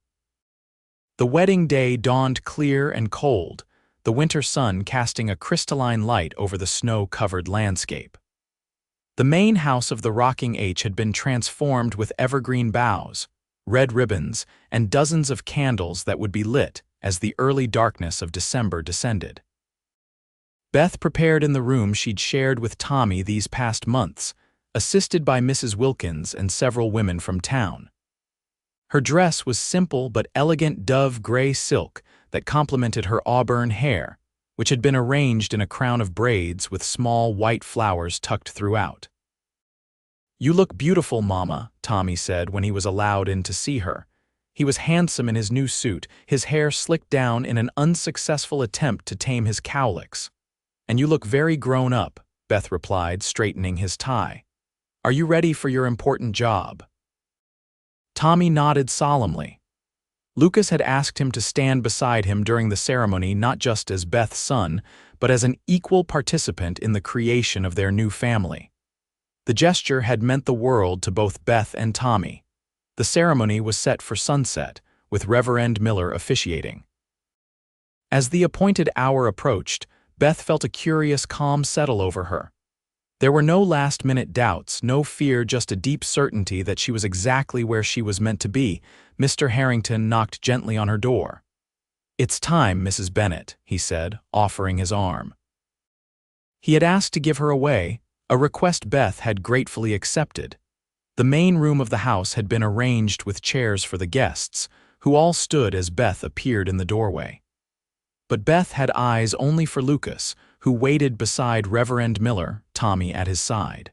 The wedding day dawned clear and cold, the winter sun casting a crystalline light over the snow-covered landscape. The main house of the Rocking H had been transformed with evergreen boughs, red ribbons, and dozens of candles that would be lit as the early darkness of December descended. Beth prepared in the room she'd shared with Tommy these past months, assisted by Mrs. Wilkins and several women from town. Her dress was simple but elegant dove gray silk that complemented her auburn hair, which had been arranged in a crown of braids with small white flowers tucked throughout. "You look beautiful, Mama," Tommy said when he was allowed in to see her. He was handsome in his new suit, his hair slicked down in an unsuccessful attempt to tame his cowlicks. "And you look very grown up," Beth replied, straightening his tie. "Are you ready for your important job?" Tommy nodded solemnly. Lucas had asked him to stand beside him during the ceremony not just as Beth's son, but as an equal participant in the creation of their new family. The gesture had meant the world to both Beth and Tommy. The ceremony was set for sunset, with Reverend Miller officiating. As the appointed hour approached, Beth felt a curious calm settle over her. There were no last-minute doubts, no fear, just a deep certainty that she was exactly where she was meant to be. Mr. Harrington knocked gently on her door. "It's time, Mrs. Bennett," he said, offering his arm. He had asked to give her away, a request Beth had gratefully accepted. The main room of the house had been arranged with chairs for the guests, who all stood as Beth appeared in the doorway. But Beth had eyes only for Lucas, who waited beside Reverend Miller, Tommy at his side.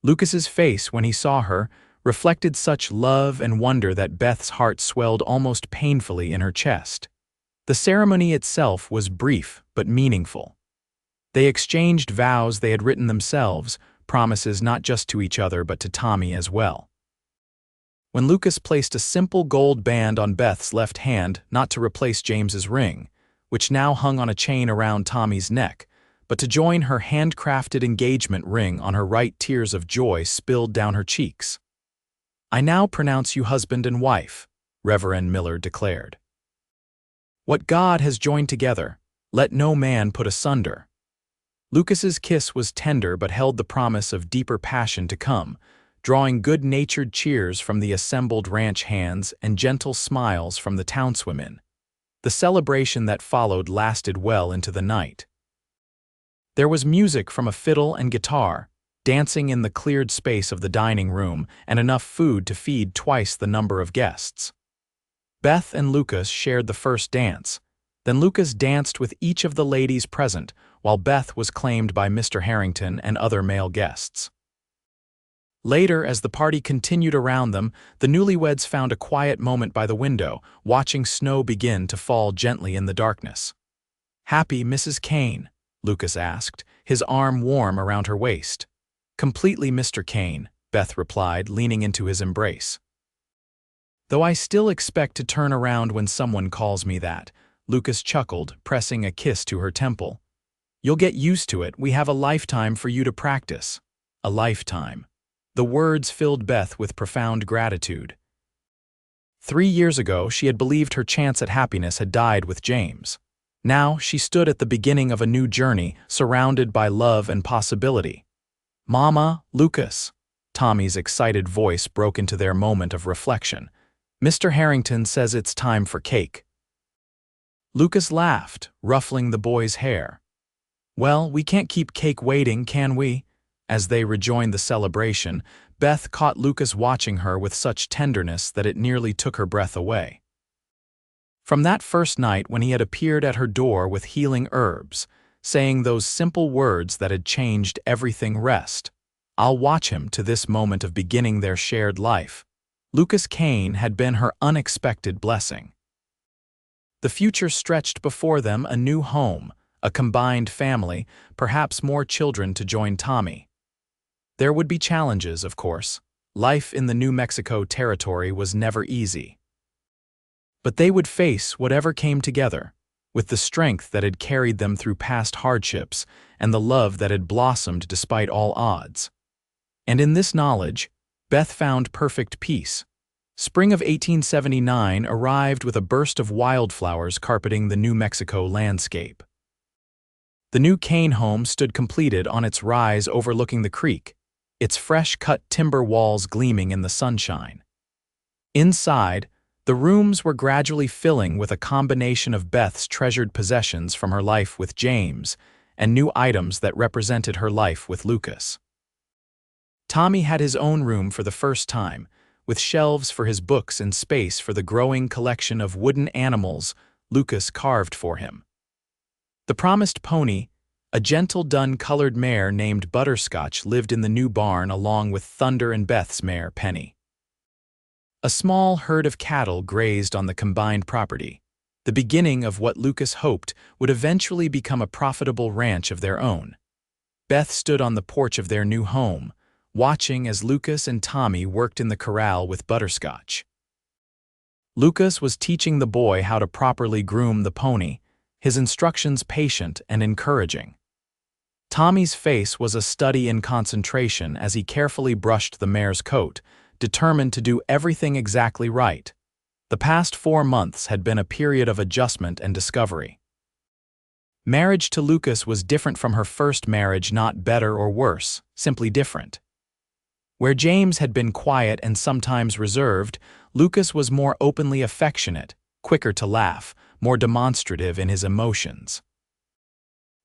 Lucas's face, when he saw her, reflected such love and wonder that Beth's heart swelled almost painfully in her chest. The ceremony itself was brief but meaningful. They exchanged vows they had written themselves, promises not just to each other but to Tommy as well. When Lucas placed a simple gold band on Beth's left hand, not to replace James's ring, which now hung on a chain around Tommy's neck, but to join her handcrafted engagement ring on her right, tears of joy spilled down her cheeks. "I now pronounce you husband and wife," Reverend Miller declared. "What God has joined together, let no man put asunder." Lucas's kiss was tender but held the promise of deeper passion to come, drawing good-natured cheers from the assembled ranch hands and gentle smiles from the townswomen. The celebration that followed lasted well into the night. There was music from a fiddle and guitar, dancing in the cleared space of the dining room, and enough food to feed twice the number of guests. Beth and Lucas shared the first dance. Then Lucas danced with each of the ladies present, while Beth was claimed by Mr. Harrington and other male guests. Later, as the party continued around them, the newlyweds found a quiet moment by the window, watching snow begin to fall gently in the darkness. "Happy, Mrs. Kane?" Lucas asked, his arm warm around her waist. "Completely, Mr. Kane," Beth replied, leaning into his embrace. "Though I still expect to turn around when someone calls me that," Lucas chuckled, pressing a kiss to her temple. "You'll get used to it. We have a lifetime for you to practice." A lifetime. The words filled Beth with profound gratitude. 3 years ago, she had believed her chance at happiness had died with James. Now, she stood at the beginning of a new journey, surrounded by love and possibility. "Mama, Lucas." Tommy's excited voice broke into their moment of reflection. "Mr. Harrington says it's time for cake." Lucas laughed, ruffling the boy's hair. "Well, we can't keep cake waiting, can we?" As they rejoined the celebration, Beth caught Lucas watching her with such tenderness that it nearly took her breath away. From that first night when he had appeared at her door with healing herbs, saying those simple words that had changed everything, rest, "I'll watch him," to this moment of beginning their shared life, Lucas Kane had been her unexpected blessing. The future stretched before them, a new home, a combined family, perhaps more children to join Tommy. There would be challenges, of course. Life in the New Mexico territory was never easy. But they would face whatever came together, with the strength that had carried them through past hardships and the love that had blossomed despite all odds. And in this knowledge, Beth found perfect peace. Spring of 1879 arrived with a burst of wildflowers carpeting the New Mexico landscape. The new Kane home stood completed on its rise overlooking the creek, its fresh-cut timber walls gleaming in the sunshine. Inside, the rooms were gradually filling with a combination of Beth's treasured possessions from her life with James and new items that represented her life with Lucas. Tommy had his own room for the first time, with shelves for his books and space for the growing collection of wooden animals Lucas carved for him. The promised pony, A gentle dun-colored mare named Butterscotch lived in the new barn along with Thunder and Beth's mare, Penny. A small herd of cattle grazed on the combined property, the beginning of what Lucas hoped would eventually become a profitable ranch of their own. Beth stood on the porch of their new home, watching as Lucas and Tommy worked in the corral with Butterscotch. Lucas was teaching the boy how to properly groom the pony, his instructions patient and encouraging. Tommy's face was a study in concentration as he carefully brushed the mare's coat, determined to do everything exactly right. The past 4 months had been a period of adjustment and discovery. Marriage to Lucas was different from her first marriage, not better or worse, simply different. Where James had been quiet and sometimes reserved, Lucas was more openly affectionate, quicker to laugh, more demonstrative in his emotions.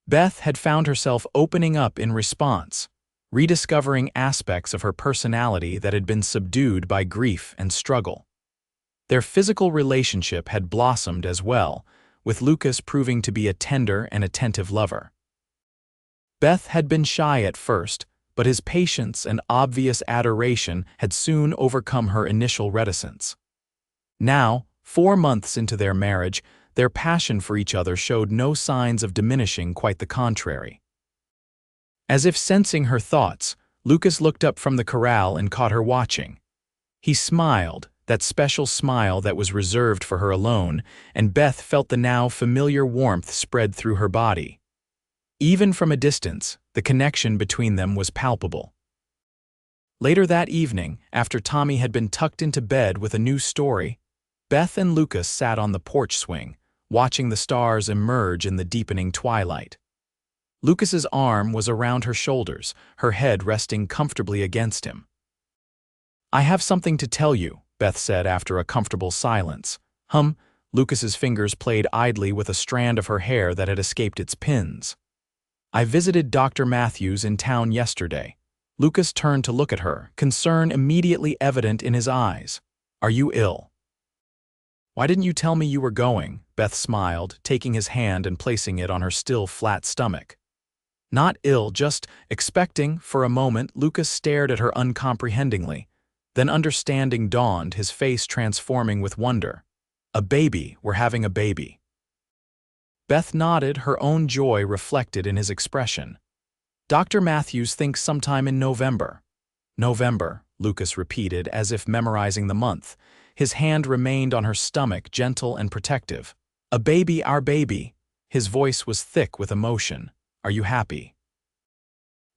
Beth had found herself opening up in response, rediscovering aspects of her personality that had been subdued by grief and struggle. Their physical relationship had blossomed as well, with Lucas proving to be a tender and attentive lover. Beth had been shy at first, but his patience and obvious adoration had soon overcome her initial reticence. Now, 4 months into their marriage, their passion for each other showed no signs of diminishing, quite the contrary. As if sensing her thoughts, Lucas looked up from the corral and caught her watching. He smiled, that special smile that was reserved for her alone, and Beth felt the now familiar warmth spread through her body. Even from a distance, the connection between them was palpable. Later that evening, after Tommy had been tucked into bed with a new story, Beth and Lucas sat on the porch swing, watching the stars emerge in the deepening twilight. Lucas's arm was around her shoulders, her head resting comfortably against him. "I have something to tell you," Beth said after a comfortable silence. Lucas's fingers played idly with a strand of her hair that had escaped its pins. "I visited Dr. Matthews in town yesterday." Lucas turned to look at her, concern immediately evident in his eyes. "Are you ill?" "Why didn't you tell me you were going?" Beth smiled, taking his hand and placing it on her still flat stomach. "Not ill, just expecting." For a moment, Lucas stared at her uncomprehendingly. Then understanding dawned, his face transforming with wonder. "A baby, we're having a baby." Beth nodded, her own joy reflected in his expression. "Dr. Matthews thinks sometime in November." "November," Lucas repeated, as if memorizing the month. His hand remained on her stomach, gentle and protective. "A baby, our baby." His voice was thick with emotion. "Are you happy?"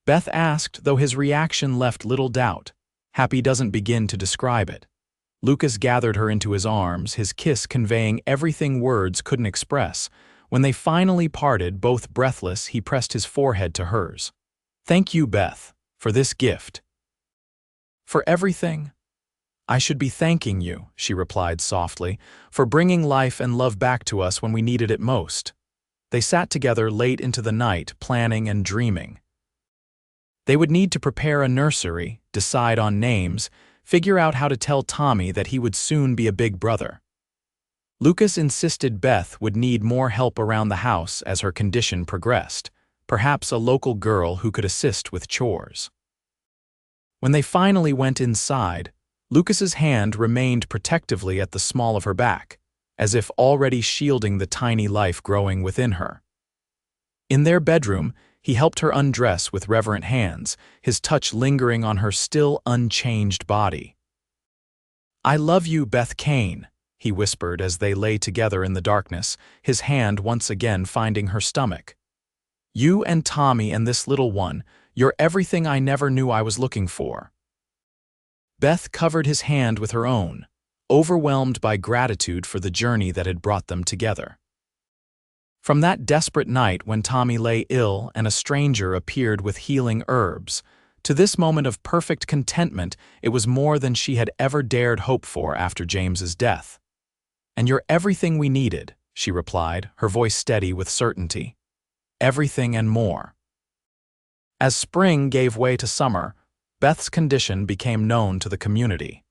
Beth asked, though his reaction left little doubt. Happy doesn't begin to describe it. Lucas gathered her into his arms, his kiss conveying everything words couldn't express. When they finally parted, both breathless, he pressed his forehead to hers. "Thank you, Beth, for this gift." "For everything?" "I should be thanking you," she replied softly, "for bringing life and love back to us when we needed it most." They sat together late into the night, planning and dreaming. They would need to prepare a nursery, decide on names, figure out how to tell Tommy that he would soon be a big brother. Lucas insisted Beth would need more help around the house as her condition progressed, perhaps a local girl who could assist with chores. When they finally went inside, Lucas's hand remained protectively at the small of her back, as if already shielding the tiny life growing within her. In their bedroom, he helped her undress with reverent hands, his touch lingering on her still unchanged body. "I love you, Beth Kane," he whispered as they lay together in the darkness, his hand once again finding her stomach. "You and Tommy and this little one, you're everything I never knew I was looking for." Beth covered his hand with her own, overwhelmed by gratitude for the journey that had brought them together. From that desperate night when Tommy lay ill and a stranger appeared with healing herbs, to this moment of perfect contentment, it was more than she had ever dared hope for after James's death. "And you're everything we needed," she replied, her voice steady with certainty. "Everything and more." As spring gave way to summer, Beth's condition became known to the community.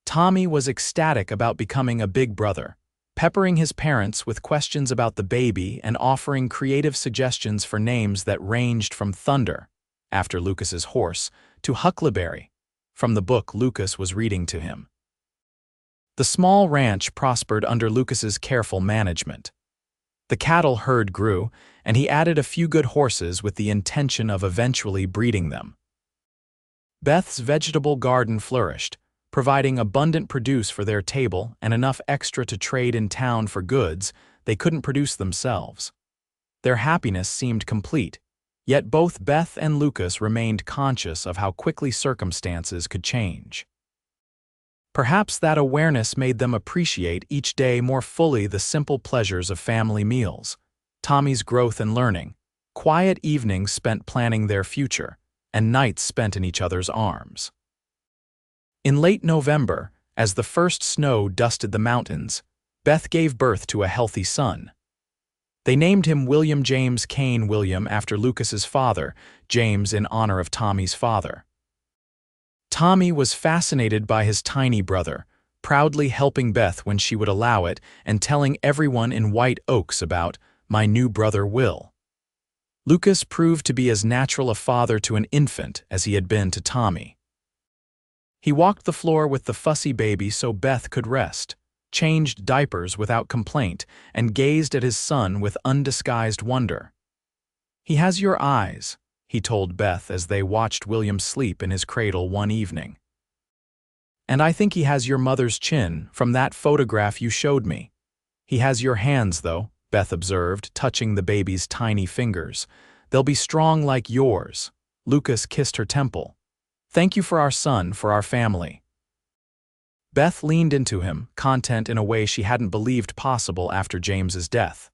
Tommy was ecstatic about becoming a big brother. peppering his parents with questions about the baby and offering creative suggestions for names that ranged from Thunder, after Lucas's horse, to Huckleberry, from the book Lucas was reading to him. The small ranch prospered under Lucas's careful management. The cattle herd grew, and he added a few good horses with the intention of eventually breeding them. Beth's vegetable garden flourished, providing abundant produce for their table and enough extra to trade in town for goods they couldn't produce themselves. Their happiness seemed complete, yet both Beth and Lucas remained conscious of how quickly circumstances could change. Perhaps that awareness made them appreciate each day more fully the simple pleasures of family meals, Tommy's growth and learning, quiet evenings spent planning their future, and nights spent in each other's arms. In late November, as the first snow dusted the mountains, Beth gave birth to a healthy son. They named him William James Kane William after Lucas's father, James in honor of Tommy's father. Tommy was fascinated by his tiny brother, proudly helping Beth when she would allow it and telling everyone in White Oaks about "my new brother Will." Lucas proved to be as natural a father to an infant as he had been to Tommy. He walked the floor with the fussy baby so Beth could rest, changed diapers without complaint, and gazed at his son with undisguised wonder. "He has your eyes," he told Beth as they watched William sleep in his cradle one evening. "And I think he has your mother's chin from that photograph you showed me. He has your hands, though," Beth observed, touching the baby's tiny fingers. "They'll be strong like yours." Lucas kissed her temple. "Thank you for our son, for our family." Beth leaned into him, content in a way she hadn't believed possible after James's death.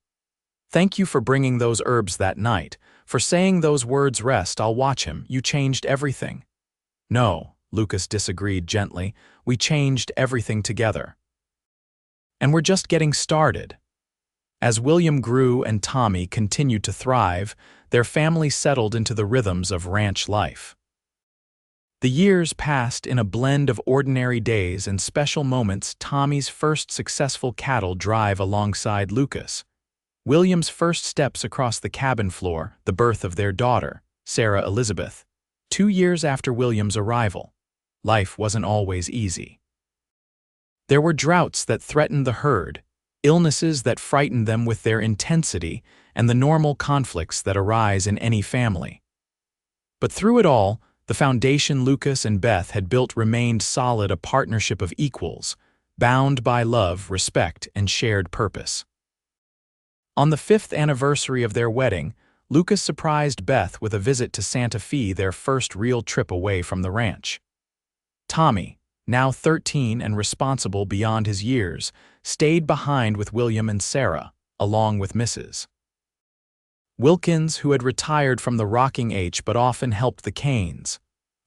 "Thank you for bringing those herbs that night, for saying those words, 'Rest, I'll watch him.' You changed everything." "No," Lucas disagreed gently, "we changed everything together. And we're just getting started." As William grew and Tommy continued to thrive, their family settled into the rhythms of ranch life. The years passed in a blend of ordinary days and special moments: Tommy's first successful cattle drive alongside Lucas, William's first steps across the cabin floor, the birth of their daughter, Sarah Elizabeth, 2 years after William's arrival. Life wasn't always easy. There were droughts that threatened the herd, illnesses that frightened them with their intensity, and the normal conflicts that arise in any family. But through it all, the foundation Lucas and Beth had built remained solid, a partnership of equals, bound by love, respect, and shared purpose. On the 5th anniversary of their wedding, Lucas surprised Beth with a visit to Santa Fe, their first real trip away from the ranch. Tommy, now 13 and responsible beyond his years, stayed behind with William and Sarah, along with Mrs. Wilkins, who had retired from the rocking H but often helped the Kanes.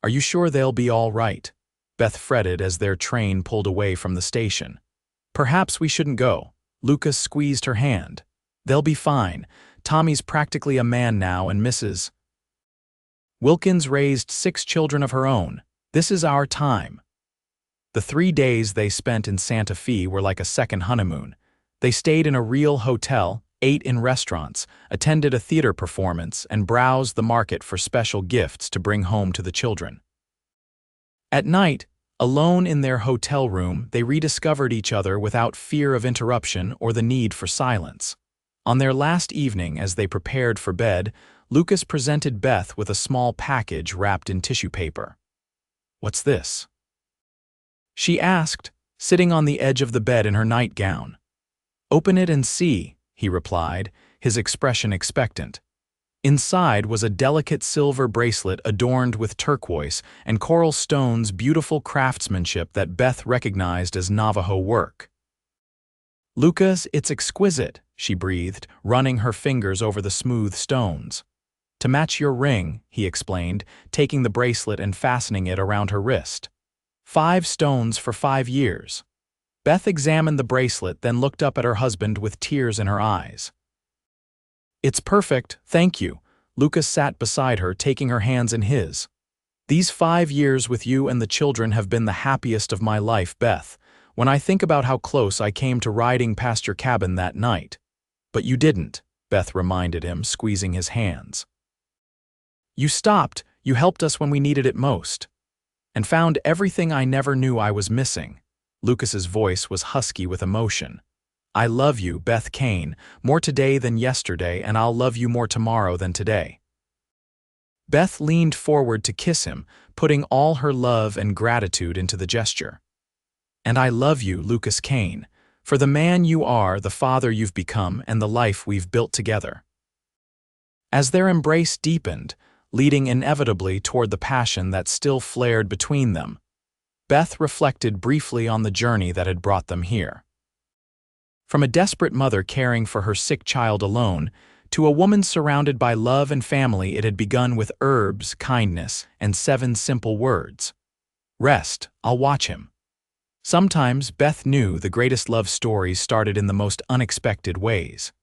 "Are you sure they'll be all right?" Beth fretted as their train pulled away from the station. "Perhaps we shouldn't go." Lucas squeezed her hand. "They'll be fine. Tommy's practically a man now, and Mrs. Wilkins raised 6 children of her own. This is our time." The 3 days they spent in Santa Fe were like a second honeymoon. They stayed in a real hotel, ate in restaurants, attended a theater performance, and browsed the market for special gifts to bring home to the children. At night, alone in their hotel room, they rediscovered each other without fear of interruption or the need for silence. On their last evening, as they prepared for bed, Lucas presented Beth with a small package wrapped in tissue paper. "What's this?" she asked, sitting on the edge of the bed in her nightgown. "Open it and see," he replied, his expression expectant. Inside was a delicate silver bracelet adorned with turquoise and coral stones, beautiful craftsmanship that Beth recognized as Navajo work. "Lucas, it's exquisite," she breathed, running her fingers over the smooth stones. "To match your ring," he explained, taking the bracelet and fastening it around her wrist. 5 stones for 5 years. Beth examined the bracelet, then looked up at her husband with tears in her eyes. "It's perfect, thank you." Lucas sat beside her, taking her hands in his. "These 5 years with you and the children have been the happiest of my life, Beth. when I think about how close I came to riding past your cabin that night. But you didn't, Beth reminded him, squeezing his hands. You stopped, you helped us when we needed it most. And found everything I never knew I was missing. Lucas's voice was husky with emotion. I love you, Beth Kane, more today than yesterday, and I'll love you more tomorrow than today. Beth leaned forward to kiss him, putting all her love and gratitude into the gesture. And I love you, Lucas Kane, for the man you are, the father you've become, and the life we've built together. As their embrace deepened, leading inevitably toward the passion that still flared between them, Beth reflected briefly on the journey that had brought them here. From a desperate mother caring for her sick child alone, to a woman surrounded by love and family, it had begun with herbs, kindness, and 7 simple words. Rest, I'll watch him. Sometimes Beth knew the greatest love stories started in the most unexpected ways.